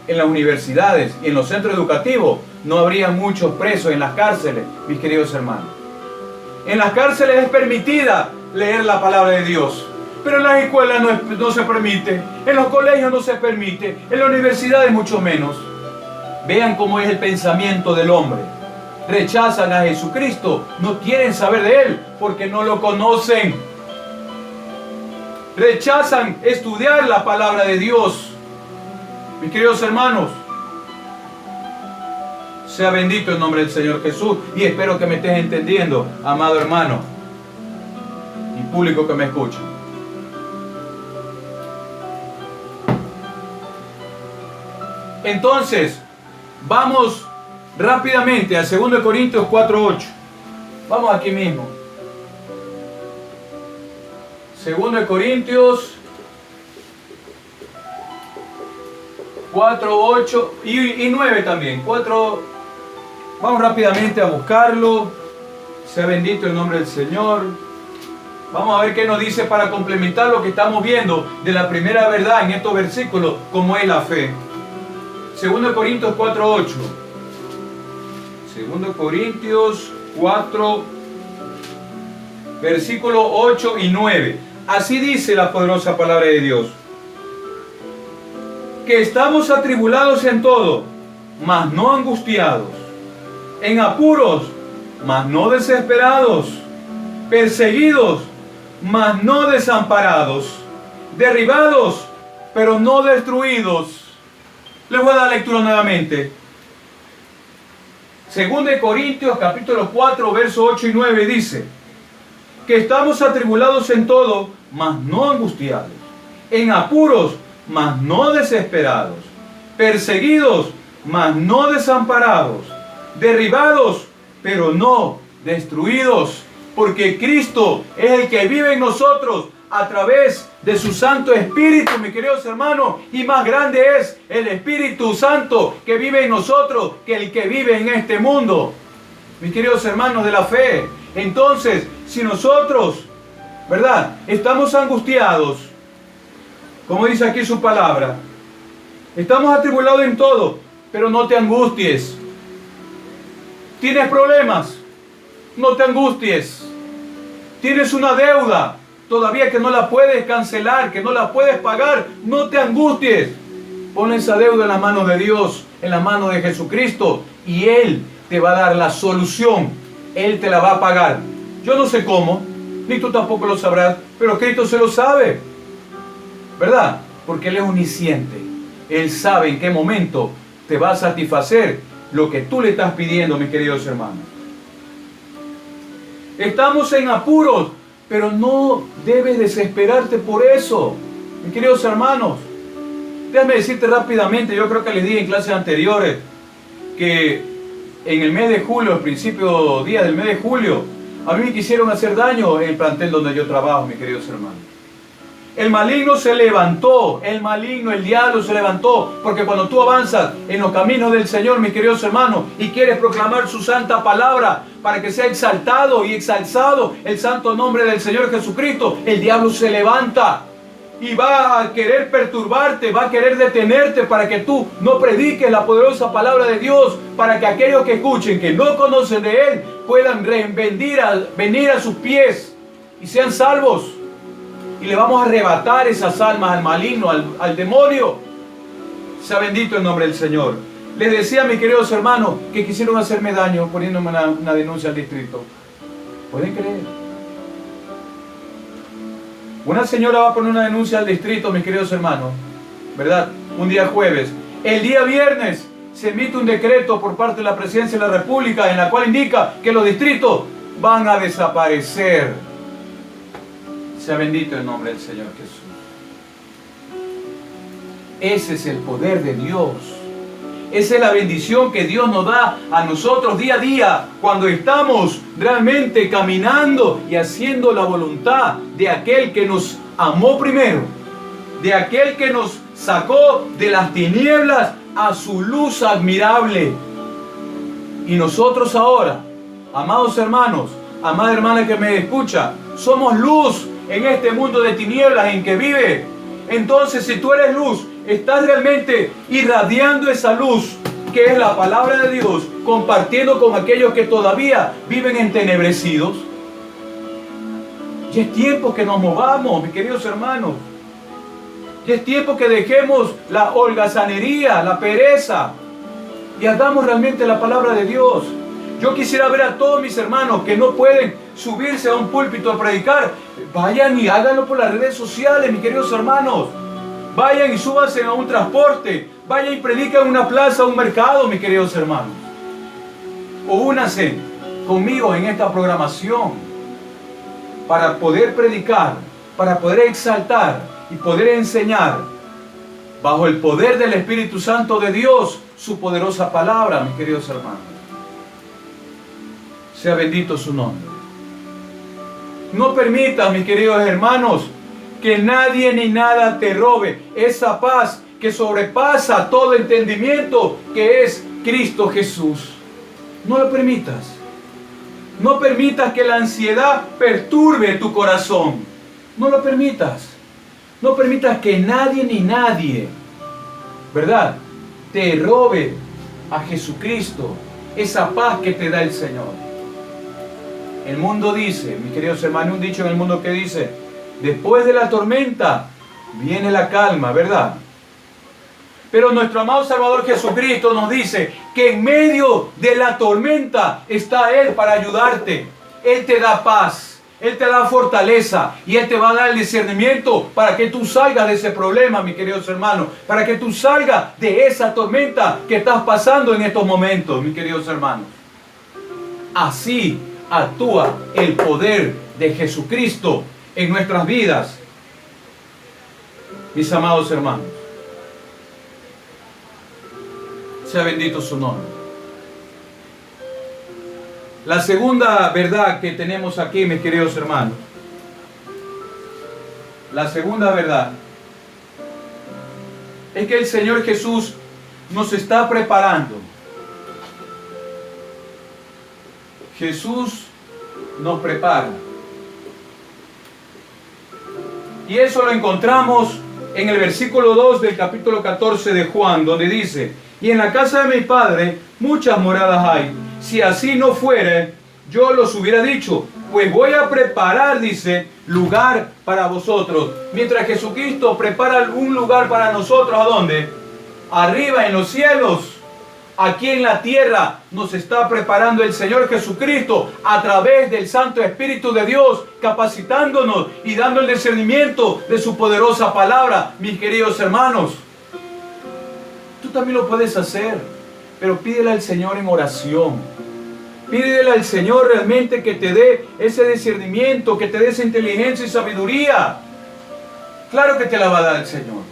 en las universidades y en los centros educativos, no habría muchos presos en las cárceles, mis queridos hermanos. En las cárceles es permitida leer la palabra de Dios. Pero en las escuelas no se permite, en los colegios no se permite, en las universidades mucho menos. Vean cómo es el pensamiento del hombre. Rechazan a Jesucristo, no quieren saber de Él porque no lo conocen. Rechazan estudiar la palabra de Dios. Mis queridos hermanos, sea bendito el nombre del Señor Jesús y espero que me estés entendiendo, amado hermano y público que me escucha. Entonces, vamos rápidamente al 2 Corintios 4:8. Vamos aquí mismo. 2 Corintios 4:8 y 9 también. 4. Vamos rápidamente a buscarlo. Sea bendito el nombre del Señor. Vamos a ver qué nos dice para complementar lo que estamos viendo de la primera verdad en estos versículos, como es la fe. 2 Corintios 4:8. 2 Corintios 4, versículos 8 y 9. Así dice la poderosa palabra de Dios. Que estamos atribulados en todo, mas no angustiados. En apuros, mas no desesperados. Perseguidos, mas no desamparados. Derribados, pero no destruidos. Les voy a dar lectura nuevamente. 2 Corintios capítulo 4, versos 8 y 9 dice que estamos atribulados en todo, mas no angustiados. En apuros, mas no desesperados. Perseguidos, mas no desamparados. Derribados, pero no destruidos. Porque Cristo es el que vive en nosotros a través de su Santo Espíritu, mis queridos hermanos, y más grande es el Espíritu Santo que vive en nosotros que el que vive en este mundo, mis queridos hermanos de la fe. Entonces, si nosotros, ¿verdad?, estamos angustiados, como dice aquí su palabra, estamos atribulados en todo, pero no te angusties. ¿Tienes problemas? No te angusties. ¿Tienes una deuda todavía que no la puedes cancelar, que no la puedes pagar? No te angusties. Pon esa deuda en las manos de Dios, en las manos de Jesucristo, y Él te va a dar la solución. Él te la va a pagar. Yo no sé cómo, ni tú tampoco lo sabrás, pero Cristo se lo sabe, ¿verdad? Porque Él es omnisciente. Él sabe en qué momento te va a satisfacer lo que tú le estás pidiendo, mis queridos hermanos. Estamos en apuros, pero no debes desesperarte por eso, mis queridos hermanos. Déjame decirte rápidamente, yo creo que les dije en clases anteriores que en el mes de julio, el principio día del mes de julio, a mí me quisieron hacer daño en el plantel donde yo trabajo, mis queridos hermanos. El maligno se levantó, el maligno, el diablo se levantó, porque cuando tú avanzas en los caminos del Señor, mis queridos hermanos, y quieres proclamar su santa palabra para que sea exaltado y exalzado el santo nombre del Señor Jesucristo, el diablo se levanta y va a querer perturbarte, va a querer detenerte para que tú no prediques la poderosa palabra de Dios, para que aquellos que escuchen, que no conocen de Él, puedan venir a sus pies y sean salvos. Y le vamos a arrebatar esas almas al maligno, al demonio. Sea bendito el nombre del Señor. Les decía, mis queridos hermanos, que quisieron hacerme daño poniéndome una denuncia al distrito. ¿Pueden creer? Una señora va a poner una denuncia al distrito, mis queridos hermanos, ¿verdad? Un día jueves. El día viernes se emite un decreto por parte de la Presidencia de la República en la cual indica que los distritos van a desaparecer. Sea bendito el nombre del Señor Jesús. Ese es el poder de Dios. Esa es la bendición que Dios nos da a nosotros día a día cuando estamos realmente caminando y haciendo la voluntad de aquel que nos amó primero, de aquel que nos sacó de las tinieblas a su luz admirable. Y nosotros ahora, amados hermanos, amada hermana que me escucha, somos luz en este mundo de tinieblas en que vive. Entonces, si tú eres luz, estás realmente irradiando esa luz que es la palabra de Dios, compartiendo con aquellos que todavía viven entenebrecidos. Ya es tiempo que nos movamos, mis queridos hermanos. Ya es tiempo que dejemos la holgazanería, la pereza, y hagamos realmente la palabra de Dios. Yo quisiera ver a todos mis hermanos que no pueden subirse a un púlpito a predicar. Vayan y háganlo por las redes sociales, mis queridos hermanos. Vayan y súbanse a un transporte. Vayan y predican en una plaza, un mercado, mis queridos hermanos. O únanse conmigo en esta programación para poder predicar, para poder exaltar y poder enseñar bajo el poder del Espíritu Santo de Dios su poderosa palabra, mis queridos hermanos. Sea bendito su nombre. No permitas, mis queridos hermanos, que nadie ni nada te robe esa paz que sobrepasa todo entendimiento, que es Cristo Jesús. No lo permitas. No permitas que la ansiedad perturbe tu corazón. No lo permitas. No permitas que nadie ni nadie, ¿verdad?, te robe a Jesucristo, esa paz que te da el Señor. El mundo dice, mis queridos hermanos, un dicho en el mundo que dice: después de la tormenta viene la calma, ¿verdad? Pero nuestro amado Salvador Jesucristo nos dice que en medio de la tormenta está Él para ayudarte. Él te da paz, Él te da fortaleza y Él te va a dar el discernimiento para que tú salgas de ese problema, mis queridos hermanos, para que tú salgas de esa tormenta que estás pasando en estos momentos, mis queridos hermanos. Así actúa el poder de Jesucristo en nuestras vidas, mis amados hermanos. Sea bendito su nombre. La segunda verdad que tenemos aquí, mis queridos hermanos, la segunda verdad es que el Señor Jesús nos está preparando. Jesús nos prepara. Y eso lo encontramos en el versículo 2 del capítulo 14 de Juan, donde dice: y en la casa de mi Padre muchas moradas hay. Si así no fuera, yo los hubiera dicho, pues voy a preparar, dice, lugar para vosotros. Mientras Jesucristo prepara un lugar para nosotros, ¿a dónde? Arriba en los cielos. Aquí en la tierra nos está preparando el Señor Jesucristo a través del Santo Espíritu de Dios, capacitándonos y dando el discernimiento de su poderosa palabra, mis queridos hermanos. Tú también lo puedes hacer, pero pídele al Señor en oración. Pídele al Señor realmente que te dé ese discernimiento, que te dé esa inteligencia y sabiduría. Claro que te la va a dar el Señor.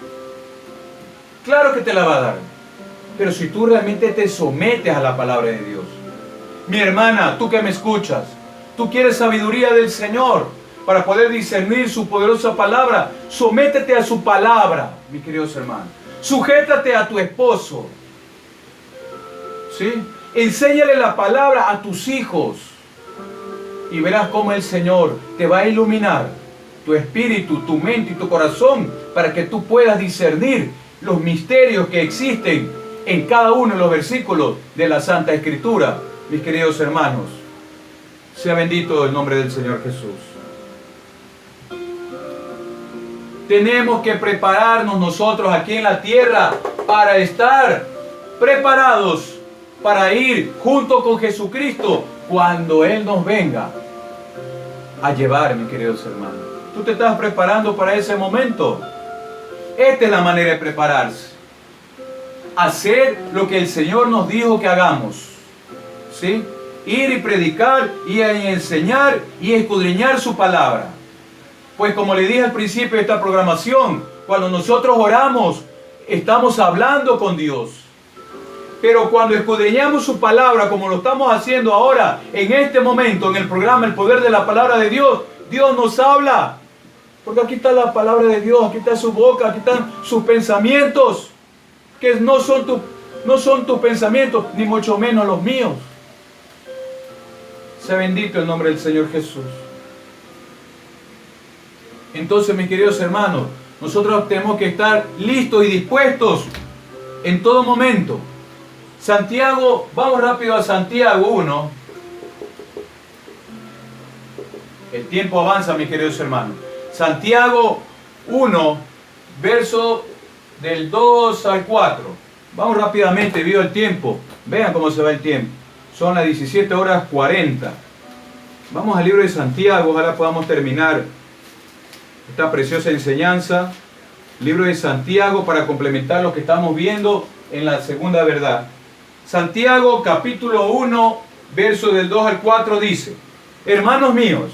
Claro que te la va a dar. Pero si tú realmente te sometes a la palabra de Dios. Mi hermana, tú que me escuchas, tú quieres sabiduría del Señor. para poder discernir su poderosa palabra. Sométete a su palabra, mis queridos hermanos. Sujétate a tu esposo. ¿Sí? Enséñale la palabra a tus hijos. Y verás cómo el Señor te va a iluminar tu espíritu, tu mente y tu corazón para que tú puedas discernir los misterios que existen en cada uno de los versículos de la Santa Escritura, mis queridos hermanos. Sea bendito el nombre del Señor Jesús. Tenemos que prepararnos nosotros aquí en la tierra para estar preparados para ir junto con Jesucristo cuando Él nos venga a llevar, mis queridos hermanos. ¿Tú te estás preparando para ese momento? Esta es la manera de prepararse. Hacer lo que el Señor nos dijo que hagamos. ¿Sí? Ir y predicar y enseñar y escudriñar su palabra. Pues como le dije al principio de esta programación, cuando nosotros oramos, estamos hablando con Dios. Pero cuando escudriñamos su palabra, como lo estamos haciendo ahora, en este momento, en el programa El Poder de la Palabra de Dios, Dios nos habla. Porque aquí está la palabra de Dios, aquí está su boca, aquí están sus pensamientos, que no son tus pensamientos, ni mucho menos los míos. Sea bendito el nombre del Señor Jesús. Entonces, mis queridos hermanos, nosotros tenemos que estar listos y dispuestos en todo momento. Santiago, vamos rápido a Santiago 1. El tiempo avanza, mis queridos hermanos. Santiago 1, verso del 2 al 4. Vamos rápidamente, debido al tiempo. Vean cómo se va el tiempo. Son las 17:40. Vamos al libro de Santiago, ojalá podamos terminar esta preciosa enseñanza. Libro de Santiago para complementar lo que estamos viendo en la segunda verdad. Santiago capítulo 1, verso del 2 al 4 dice: hermanos míos,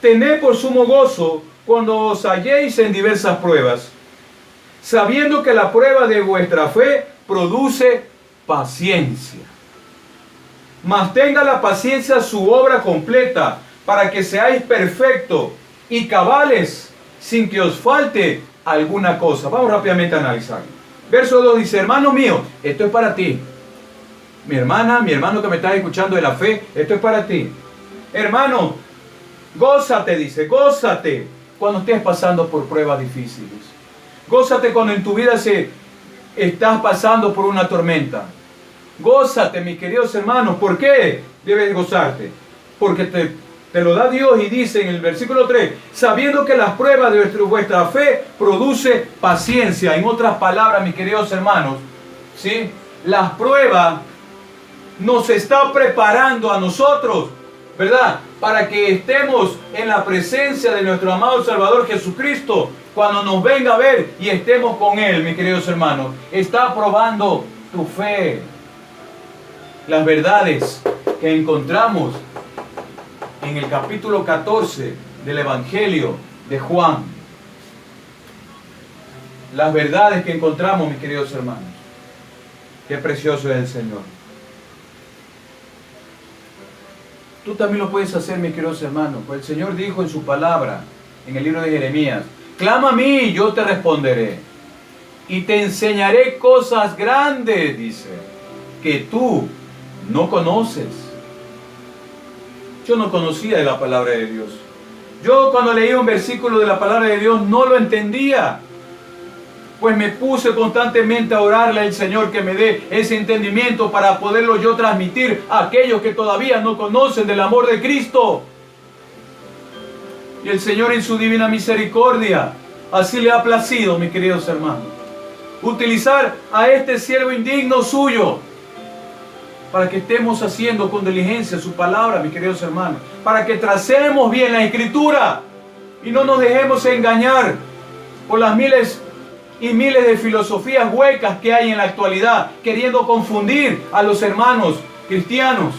tened por sumo gozo cuando os halléis en diversas pruebas, sabiendo que la prueba de vuestra fe produce paciencia. Mas tenga la paciencia su obra completa, para que seáis perfectos y cabales, sin que os falte alguna cosa. Vamos rápidamente a analizarlo. Verso 2 dice: hermano mío, esto es para ti. Mi hermana, mi hermano que me estás escuchando de la fe, esto es para ti. Hermano, gózate, dice, gózate cuando estés pasando por pruebas difíciles. Gózate cuando en tu vida estás pasando por una tormenta. Gózate, mis queridos hermanos. ¿Por qué debes gozarte? Porque te lo da Dios y dice en el versículo 3, sabiendo que las pruebas de vuestra fe produce paciencia. En otras palabras, mis queridos hermanos, ¿sí? Las pruebas nos está preparando a nosotros, ¿verdad? Para que estemos en la presencia de nuestro amado Salvador Jesucristo, cuando nos venga a ver y estemos con Él, mis queridos hermanos. Está probando tu fe. Las verdades que encontramos en el capítulo 14 del Evangelio de Juan. Las verdades que encontramos, mis queridos hermanos. Qué precioso es el Señor. Tú también lo puedes hacer, mis queridos hermanos. Pues el Señor dijo en su palabra, en el libro de Jeremías: clama a mí y yo te responderé. Y te enseñaré cosas grandes, dice, que tú no conoces. Yo no conocía de la palabra de Dios. Yo cuando leía un versículo de la palabra de Dios no lo entendía. Pues me puse constantemente a orarle al Señor que me dé ese entendimiento para poderlo yo transmitir a aquellos que todavía no conocen del amor de Cristo. Y el Señor en su divina misericordia así le ha placido, mis queridos hermanos, utilizar a este siervo indigno suyo para que estemos haciendo con diligencia su palabra, mis queridos hermanos, para que tracemos bien la Escritura y no nos dejemos engañar por las miles y miles de filosofías huecas que hay en la actualidad, queriendo confundir a los hermanos cristianos.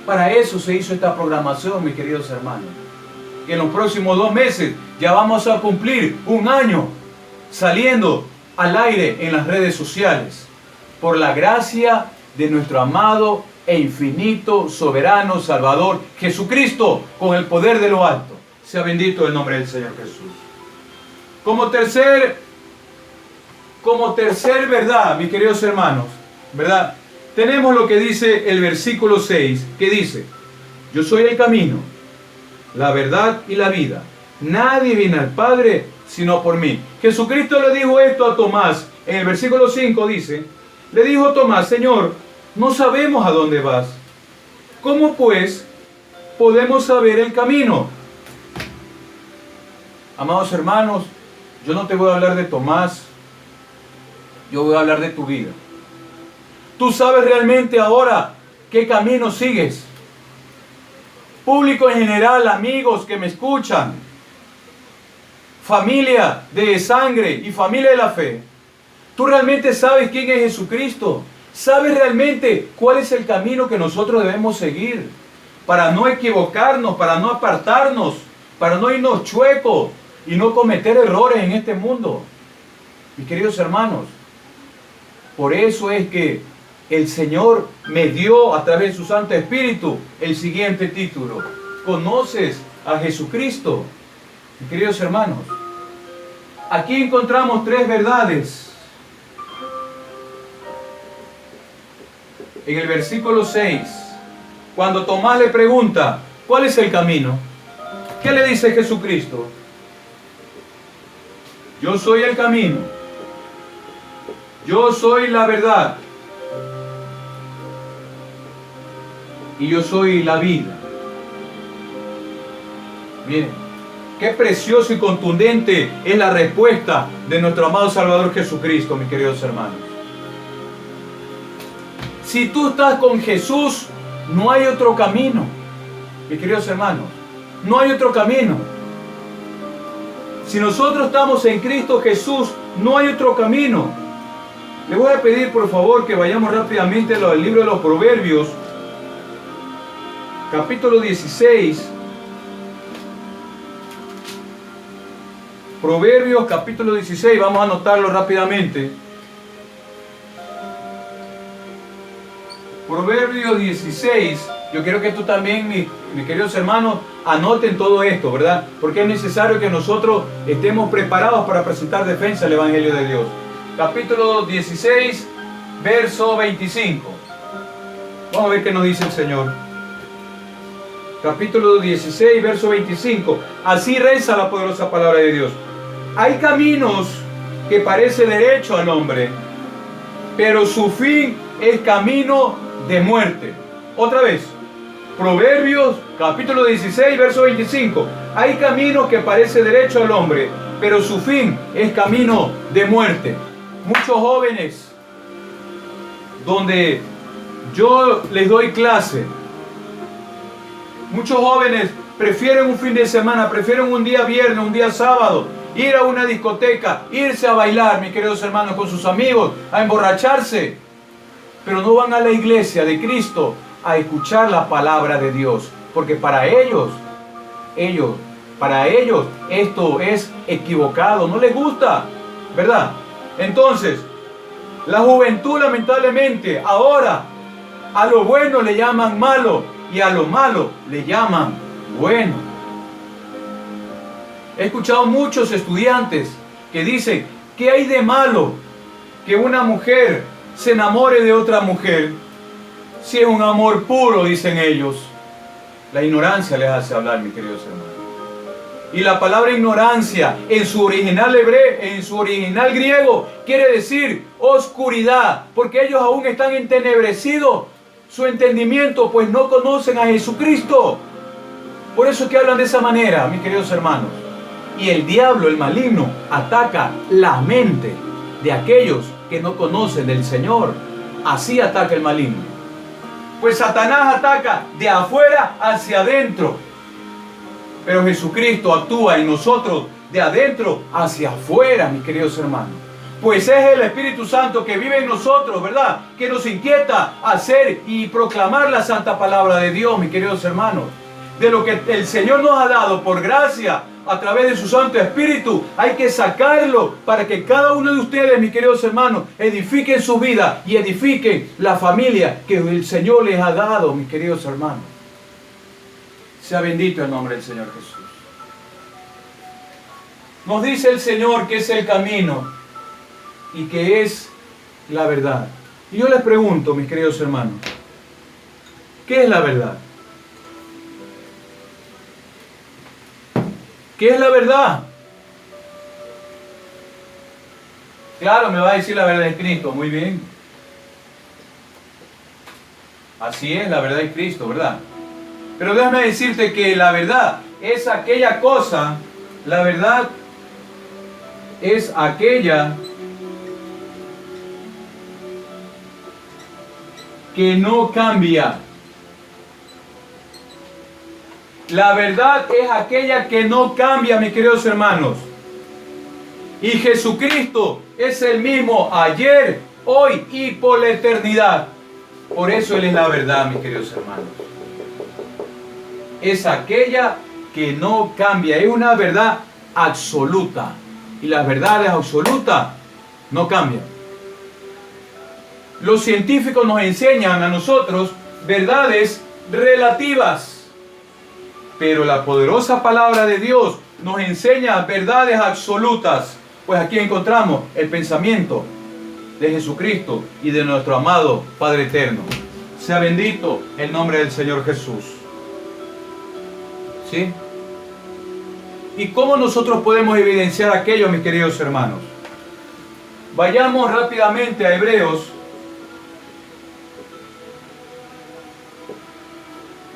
Para eso se hizo esta programación, mis queridos hermanos, que en los próximos 2 meses ya vamos a cumplir 1 año saliendo al aire en las redes sociales, por la gracia de nuestro amado e infinito, soberano, Salvador, Jesucristo, con el poder de lo alto. Sea bendito el nombre del Señor Jesús. Como tercer verdad, mis queridos hermanos, ¿verdad? Tenemos lo que dice el versículo 6, que dice: yo soy el camino, la verdad y la vida. Nadie viene al Padre sino por mí. Jesucristo le dijo esto a Tomás. En el versículo 5 dice, le dijo Tomás: Señor, no sabemos a dónde vas. ¿Cómo pues podemos saber el camino? Amados hermanos, yo no te voy a hablar de Tomás, yo voy a hablar de tu vida. Tú sabes realmente ahora qué camino sigues. Público en general, amigos que me escuchan, familia de sangre y familia de la fe. ¿Tú realmente sabes quién es Jesucristo? ¿Sabes realmente cuál es el camino que nosotros debemos seguir? Para no equivocarnos, para no apartarnos, para no irnos chuecos y no cometer errores en este mundo. Mis queridos hermanos, por eso es que el Señor me dio a través de su Santo Espíritu el siguiente título: ¿conoces a Jesucristo? Mis queridos hermanos, aquí encontramos tres verdades. En el versículo 6, cuando Tomás le pregunta, ¿cuál es el camino?, ¿qué le dice Jesucristo? Yo soy el camino, yo soy la verdad y yo soy la vida. Miren, qué precioso y contundente es la respuesta de nuestro amado Salvador Jesucristo, mis queridos hermanos. Si tú estás con Jesús, no hay otro camino. Mis queridos hermanos, no hay otro camino. Si nosotros estamos en Cristo Jesús, no hay otro camino. Le voy a pedir por favor que vayamos rápidamente al libro de los Proverbios, capítulo 16. Proverbios capítulo 16, vamos a anotarlo rápidamente. Proverbios 16, yo quiero que tú también, mis queridos hermanos, anoten todo esto, ¿verdad? Porque es necesario que nosotros estemos preparados para presentar defensa del Evangelio de Dios. Capítulo 16, verso 25. Vamos a ver qué nos dice el Señor. Capítulo 16, verso 25. Así reza la poderosa palabra de Dios. Hay caminos que parece derecho al hombre, pero su fin es camino de muerte. Otra vez, Proverbios capítulo 16, verso 25. Hay caminos que parece derecho al hombre, pero su fin es camino de muerte. Muchos jóvenes, donde yo les doy clase, muchos jóvenes prefieren un fin de semana, prefieren un día viernes, un día sábado, ir a una discoteca, irse a bailar, mis queridos hermanos, con sus amigos, a emborracharse, pero no van a la iglesia de Cristo a escuchar la palabra de Dios, porque para ellos esto es equivocado, no les gusta, ¿verdad? Entonces, la juventud lamentablemente ahora a lo bueno le llaman malo y a lo malo le llaman bueno. He escuchado muchos estudiantes que dicen: ¿qué hay de malo que una mujer se enamore de otra mujer? Si es un amor puro, dicen ellos. La ignorancia les hace hablar, mis queridos hermanos. Y la palabra ignorancia en su original hebreo, en su original griego, quiere decir oscuridad, porque ellos aún están entenebrecidos su entendimiento, pues no conocen a Jesucristo. Por eso es que hablan de esa manera, mis queridos hermanos. Y el diablo, el maligno, ataca la mente de aquellos que no conocen del Señor. Así ataca el maligno. Pues Satanás ataca de afuera hacia adentro, pero Jesucristo actúa en nosotros de adentro hacia afuera, mis queridos hermanos. Pues es el Espíritu Santo que vive en nosotros, ¿verdad?, que nos inquieta a hacer y proclamar la santa palabra de Dios, mis queridos hermanos. De lo que el Señor nos ha dado por gracia, a través de su Santo Espíritu. Hay que sacarlo para que cada uno de ustedes, mis queridos hermanos, edifiquen su vida y edifiquen la familia que el Señor les ha dado, mis queridos hermanos. Sea bendito el nombre del Señor Jesús. Nos dice el Señor que es el camino y que es la verdad. Y yo les pregunto, mis queridos hermanos, ¿qué es la verdad? ¿Qué es la verdad? Claro, me va a decir la verdad de Cristo, muy bien. Así es, la verdad de Cristo, ¿verdad? Pero déjame decirte que la verdad es aquella cosa, la verdad es aquella que no cambia. La verdad es aquella que no cambia, mis queridos hermanos. Y Jesucristo es el mismo ayer, hoy y por la eternidad. Por eso Él es la verdad, mis queridos hermanos. Es aquella que no cambia. Es una verdad absoluta. Y las verdades absolutas no cambian. Los científicos nos enseñan a nosotros verdades relativas. Pero la poderosa palabra de Dios nos enseña verdades absolutas. Pues aquí encontramos el pensamiento de Jesucristo y de nuestro amado Padre Eterno. Sea bendito el nombre del Señor Jesús. ¿Sí? ¿Y cómo nosotros podemos evidenciar aquello, mis queridos hermanos? Vayamos rápidamente a Hebreos.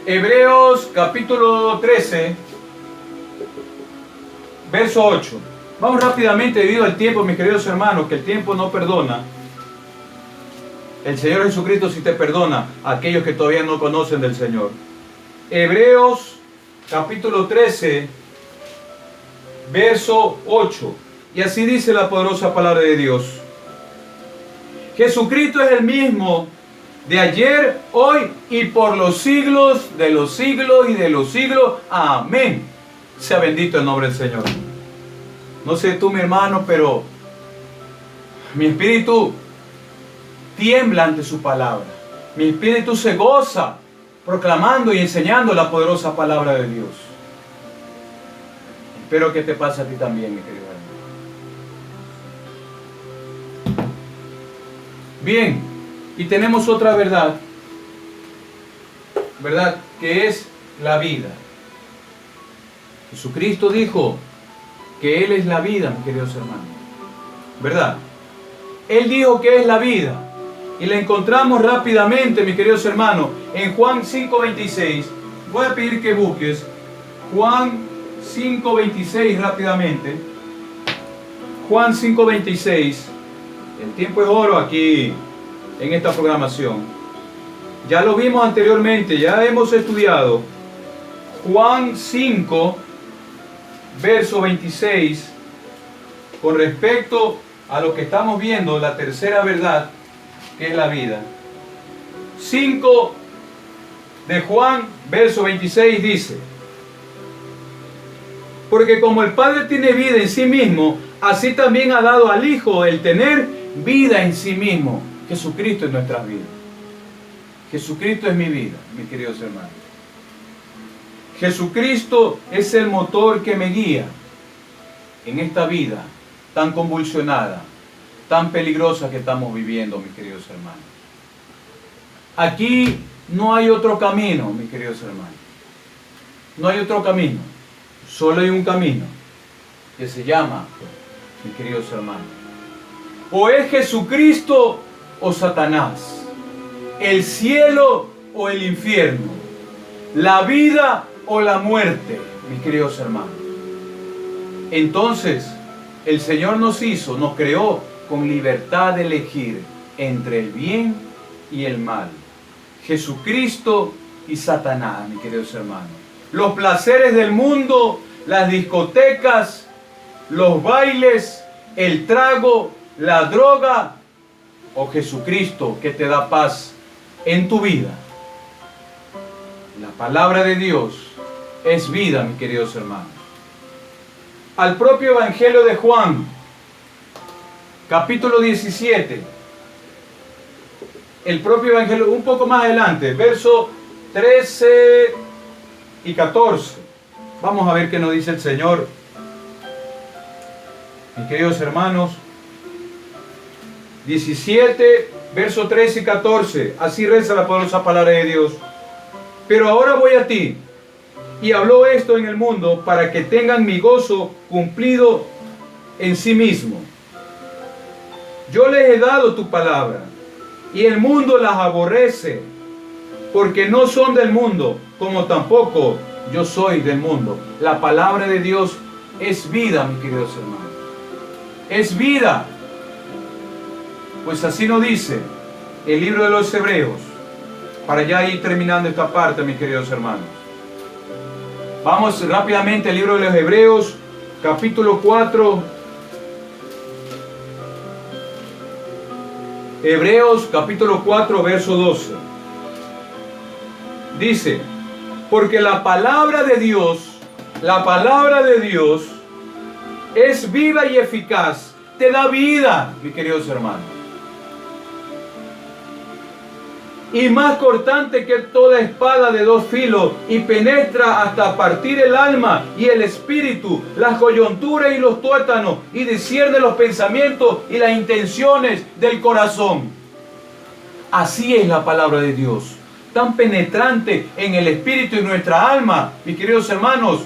Hebreos capítulo 13, verso 8. Vamos rápidamente debido al tiempo, mis queridos hermanos, que el tiempo no perdona. El Señor Jesucristo sí te perdona a aquellos que todavía no conocen del Señor. Hebreos capítulo 13, verso 8. Y así dice la poderosa palabra de Dios. Jesucristo es el mismo de ayer, hoy y por los siglos de los siglos y de los siglos. Amén. Sea bendito el nombre del Señor. No sé tú, mi hermano, pero mi espíritu tiembla ante su palabra. Mi espíritu se goza proclamando y enseñando la poderosa palabra de Dios. Espero que te pase a ti también, mi querido hermano. Bien, y tenemos otra verdad, ¿verdad? Que es la vida. Jesucristo dijo que Él es la vida, mis queridos hermanos, ¿verdad? Él dijo que es la vida. Y la encontramos rápidamente, mis queridos hermanos, en Juan 5:26. Voy a pedir que busques Juan 5:26 rápidamente. Juan 5:26. El tiempo es oro aquí en esta programación. Ya lo vimos anteriormente, ya hemos estudiado Juan 5, verso 26, con respecto a lo que estamos viendo, la tercera verdad, que es la vida. 5 de Juan, verso 26 dice: porque como el Padre tiene vida en sí mismo, así también ha dado al Hijo el tener vida en sí mismo. Jesucristo es nuestra vida. Jesucristo es mi vida, mis queridos hermanos. Jesucristo es el motor que me guía en esta vida tan convulsionada, tan peligrosa que estamos viviendo, mis queridos hermanos. Aquí no hay otro camino, mis queridos hermanos. No hay otro camino. Solo hay un camino que se llama, mis queridos hermanos, o es Jesucristo o Satanás, el cielo o el infierno, la vida o la muerte, mis queridos hermanos. Entonces, el Señor nos hizo, nos creó con libertad de elegir entre el bien y el mal. Jesucristo y Satanás, mis queridos hermanos. Los placeres del mundo, las discotecas, los bailes, el trago, la droga, o Jesucristo que te da paz en tu vida. La palabra de Dios es vida, mis queridos hermanos. al propio Evangelio de Juan, capítulo 17. El propio Evangelio, un poco más adelante, verso 13 y 14. Vamos a ver qué nos dice el Señor. Mis queridos hermanos, 17, verso 13 y 14. Así reza la poderosa palabra de Dios. Pero ahora voy a ti, y habló esto en el mundo para que tengan mi gozo cumplido en sí mismo. Yo les he dado tu palabra, y el mundo las aborrece, porque no son del mundo, como tampoco yo soy del mundo. La palabra de Dios es vida, mis queridos hermanos. Es vida. Pues así nos dice el libro de los Hebreos, para ya ir terminando esta parte, mis queridos hermanos. Vamos rápidamente al libro de los Hebreos, capítulo 4. Hebreos, capítulo 4, verso 12. Dice, porque la palabra de Dios es viva y eficaz, te da vida, mis queridos hermanos. Y más cortante que toda espada de dos filos, y penetra hasta partir el alma y el espíritu, las coyunturas y los tuétanos, y discierne los pensamientos y las intenciones del corazón. Así es la palabra de Dios, tan penetrante en el espíritu y nuestra alma, mis queridos hermanos,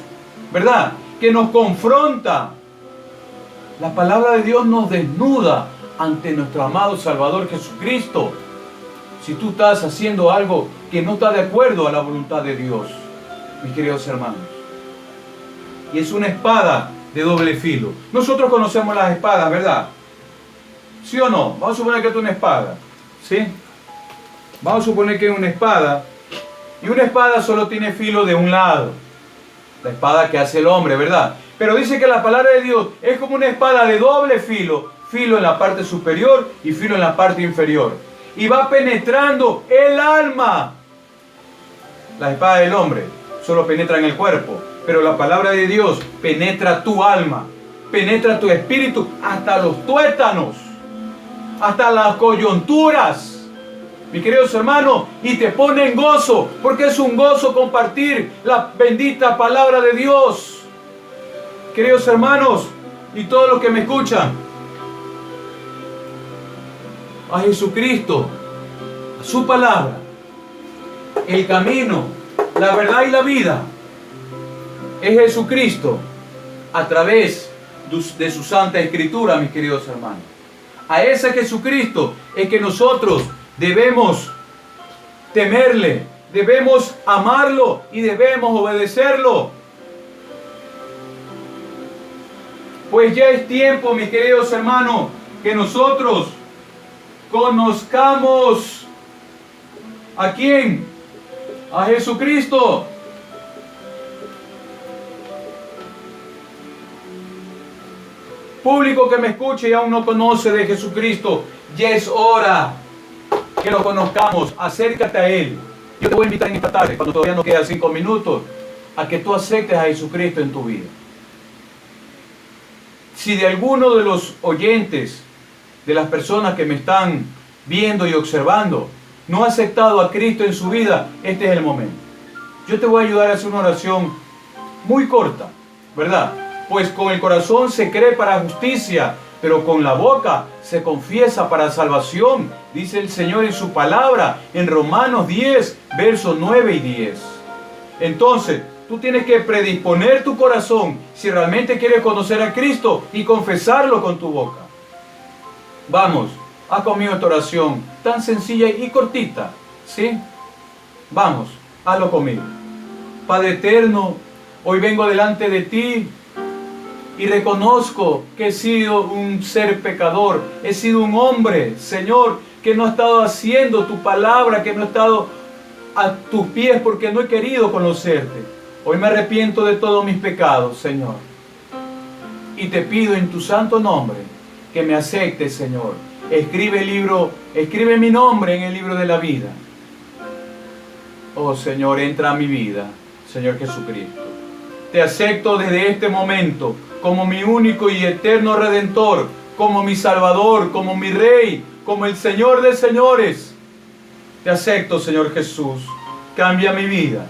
¿verdad? Que nos confronta. La palabra de Dios nos desnuda ante nuestro amado Salvador Jesucristo. Si tú estás haciendo algo que no está de acuerdo a la voluntad de Dios, mis queridos hermanos. Y es una espada de doble filo. Nosotros conocemos las espadas, ¿verdad? ¿Sí o no? Vamos a suponer que es una espada. ¿Sí? Vamos a suponer que es una espada. Y una espada solo tiene filo de un lado. La espada que hace el hombre, ¿verdad? Pero dice que la palabra de Dios es como una espada de doble filo. Filo en la parte superior y filo en la parte inferior. Y va penetrando el alma. La espada del hombre solo penetra en el cuerpo, pero la palabra de Dios penetra tu alma, penetra tu espíritu hasta los tuétanos, hasta las coyunturas, mis queridos hermanos, y te pone en gozo, porque es un gozo compartir la bendita palabra de Dios. Queridos hermanos, y todos los que me escuchan, a Jesucristo, a su palabra, el camino, la verdad y la vida, es Jesucristo a través de su Santa Escritura, mis queridos hermanos. A ese Jesucristo es que nosotros debemos temerle, debemos amarlo y debemos obedecerlo. Pues ya es tiempo, mis queridos hermanos, que nosotros conozcamos ¿a quién? A Jesucristo. Público que me escuche y aún no conoce de Jesucristo, ya es hora que lo conozcamos. Acércate a Él. Yo te voy a invitar en esta tarde, cuando todavía no quedan 5 minutos, a que tú aceptes a Jesucristo en tu vida. Si de alguno de los oyentes, de las personas que me están viendo y observando, no ha aceptado a Cristo en su vida, este es el momento. Yo te voy a ayudar a hacer una oración muy corta, ¿verdad? Pues con el corazón se cree para justicia, pero con la boca se confiesa para salvación, dice el Señor en su palabra, en Romanos 10, versos 9 y 10. Entonces, tú tienes que predisponer tu corazón si realmente quieres conocer a Cristo y confesarlo con tu boca. Vamos, haz conmigo esta oración tan sencilla y cortita, ¿sí? Vamos, hazlo conmigo. Padre eterno, hoy vengo delante de ti y reconozco que he sido un ser pecador, he sido un hombre, Señor, que no ha estado haciendo tu palabra, que no he estado a tus pies porque no he querido conocerte. Hoy me arrepiento de todos mis pecados, Señor, y te pido en tu santo nombre que me aceptes, Señor. Escribe mi nombre en el libro de la vida. Oh Señor, entra a mi vida, Señor Jesucristo. Te acepto desde este momento como mi único y eterno Redentor, como mi Salvador, como mi Rey, como el Señor de señores. Te acepto, Señor Jesús. Cambia mi vida.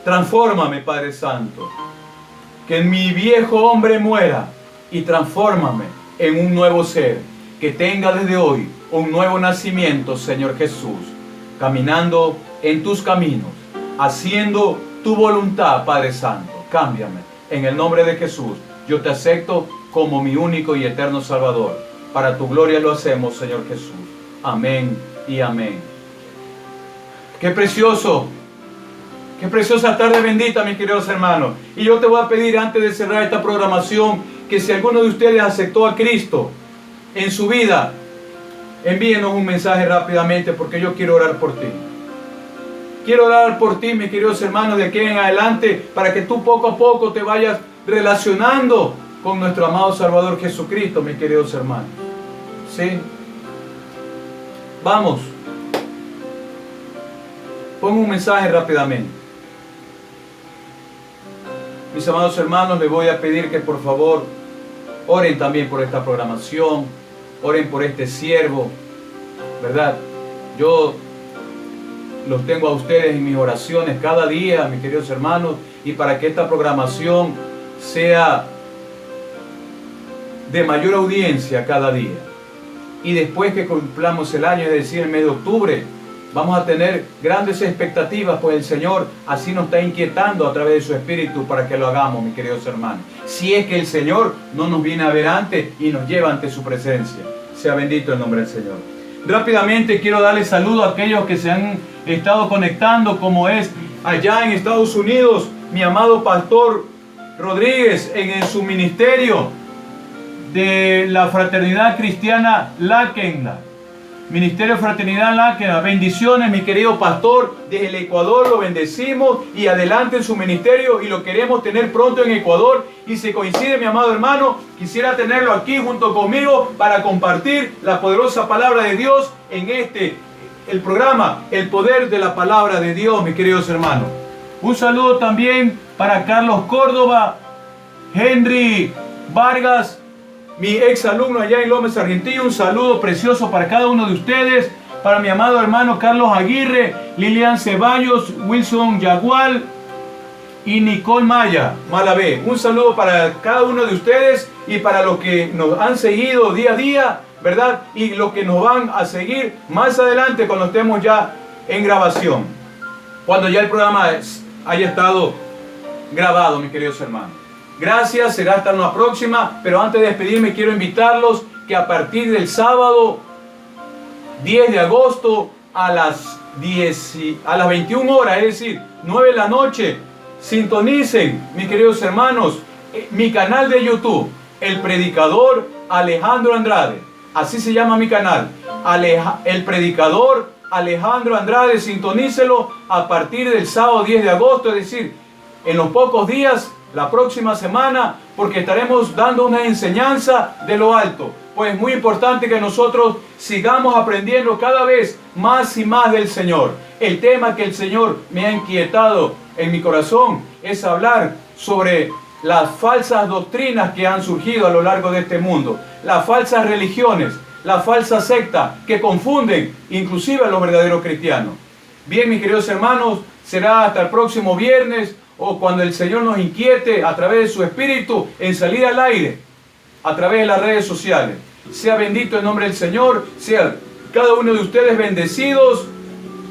Transfórmame, Padre Santo. Que mi viejo hombre muera y transfórmame en un nuevo ser. Que tenga desde hoy un nuevo nacimiento, Señor Jesús. Caminando en tus caminos, haciendo tu voluntad, Padre Santo. Cámbiame. En el nombre de Jesús, yo te acepto como mi único y eterno Salvador. Para tu gloria lo hacemos, Señor Jesús. Amén y amén. Qué precioso. Qué preciosa tarde bendita, mis queridos hermanos. Y yo te voy a pedir, antes de cerrar esta programación, que si alguno de ustedes aceptó a Cristo en su vida, envíenos un mensaje rápidamente, porque yo quiero orar por ti. Quiero orar por ti, mis queridos hermanos, de aquí en adelante, para que tú poco a poco te vayas relacionando con nuestro amado Salvador Jesucristo, mis queridos hermanos. ¿Sí? Vamos. Pon un mensaje rápidamente. Mis amados hermanos, les voy a pedir que por favor oren también por esta programación, oren por este siervo, ¿verdad? Yo los tengo a ustedes en mis oraciones cada día, mis queridos hermanos, y para que esta programación sea de mayor audiencia cada día. Y después que cumplamos el año, es decir, el mes de octubre, vamos a tener grandes expectativas, pues el Señor así nos está inquietando a través de su Espíritu para que lo hagamos, mis queridos hermanos. Si es que el Señor no nos viene a ver antes y nos lleva ante su presencia. Sea bendito el nombre del Señor. Rápidamente quiero darle saludo a aquellos que se han estado conectando, como es allá en Estados Unidos, mi amado pastor Rodríguez, en su ministerio de la Fraternidad Cristiana Láquena. Ministerio Fraternidad Láquena, bendiciones, mi querido pastor, desde el Ecuador lo bendecimos y adelante en su ministerio y lo queremos tener pronto en Ecuador. Y si coincide, mi amado hermano, quisiera tenerlo aquí junto conmigo para compartir la poderosa palabra de Dios en el programa El Poder de la Palabra de Dios, mis queridos hermanos. Un saludo también para Carlos Córdoba, Henry Vargas, mi ex alumno allá en López, Argentina. Un saludo precioso para cada uno de ustedes. Para mi amado hermano Carlos Aguirre, Lilian Ceballos, Wilson Yagual y Nicole Maya Malavé. Un saludo para cada uno de ustedes y para los que nos han seguido día a día, ¿verdad? Y los que nos van a seguir más adelante cuando estemos ya en grabación. Cuando ya el programa haya estado grabado, mis queridos hermanos. Gracias, será hasta una próxima, pero antes de despedirme quiero invitarlos que a partir del sábado 10 de agosto a las 21 horas, es decir, 9 de la noche, sintonicen, mis queridos hermanos, mi canal de YouTube, El Predicador Alejandro Andrade. Así se llama mi canal, El Predicador Alejandro Andrade. Sintonícelo a partir del sábado 10 de agosto, es decir, en los pocos días, la próxima semana, porque estaremos dando una enseñanza de lo alto. Pues es muy importante que nosotros sigamos aprendiendo cada vez más y más del Señor. El tema que el Señor me ha inquietado en mi corazón es hablar sobre las falsas doctrinas que han surgido a lo largo de este mundo, las falsas religiones, las falsas sectas que confunden inclusive a los verdaderos cristianos. Bien, mis queridos hermanos, será hasta el próximo viernes, o cuando el Señor nos inquiete a través de su Espíritu en salir al aire, a través de las redes sociales. Sea bendito el nombre del Señor, sea cada uno de ustedes bendecidos,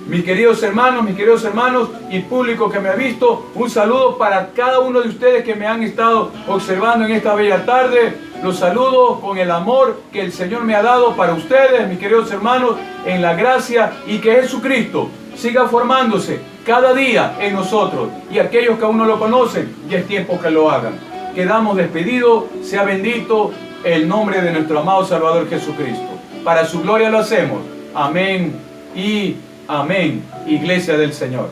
mis queridos hermanos y público que me ha visto. Un saludo para cada uno de ustedes que me han estado observando en esta bella tarde. Los saludo con el amor que el Señor me ha dado para ustedes, mis queridos hermanos, en la gracia, y que Jesucristo siga formándose cada día en nosotros, y aquellos que aún no lo conocen, ya es tiempo que lo hagan. Quedamos despedidos. Sea bendito el nombre de nuestro amado Salvador Jesucristo. Para su gloria lo hacemos. Amén y amén, Iglesia del Señor.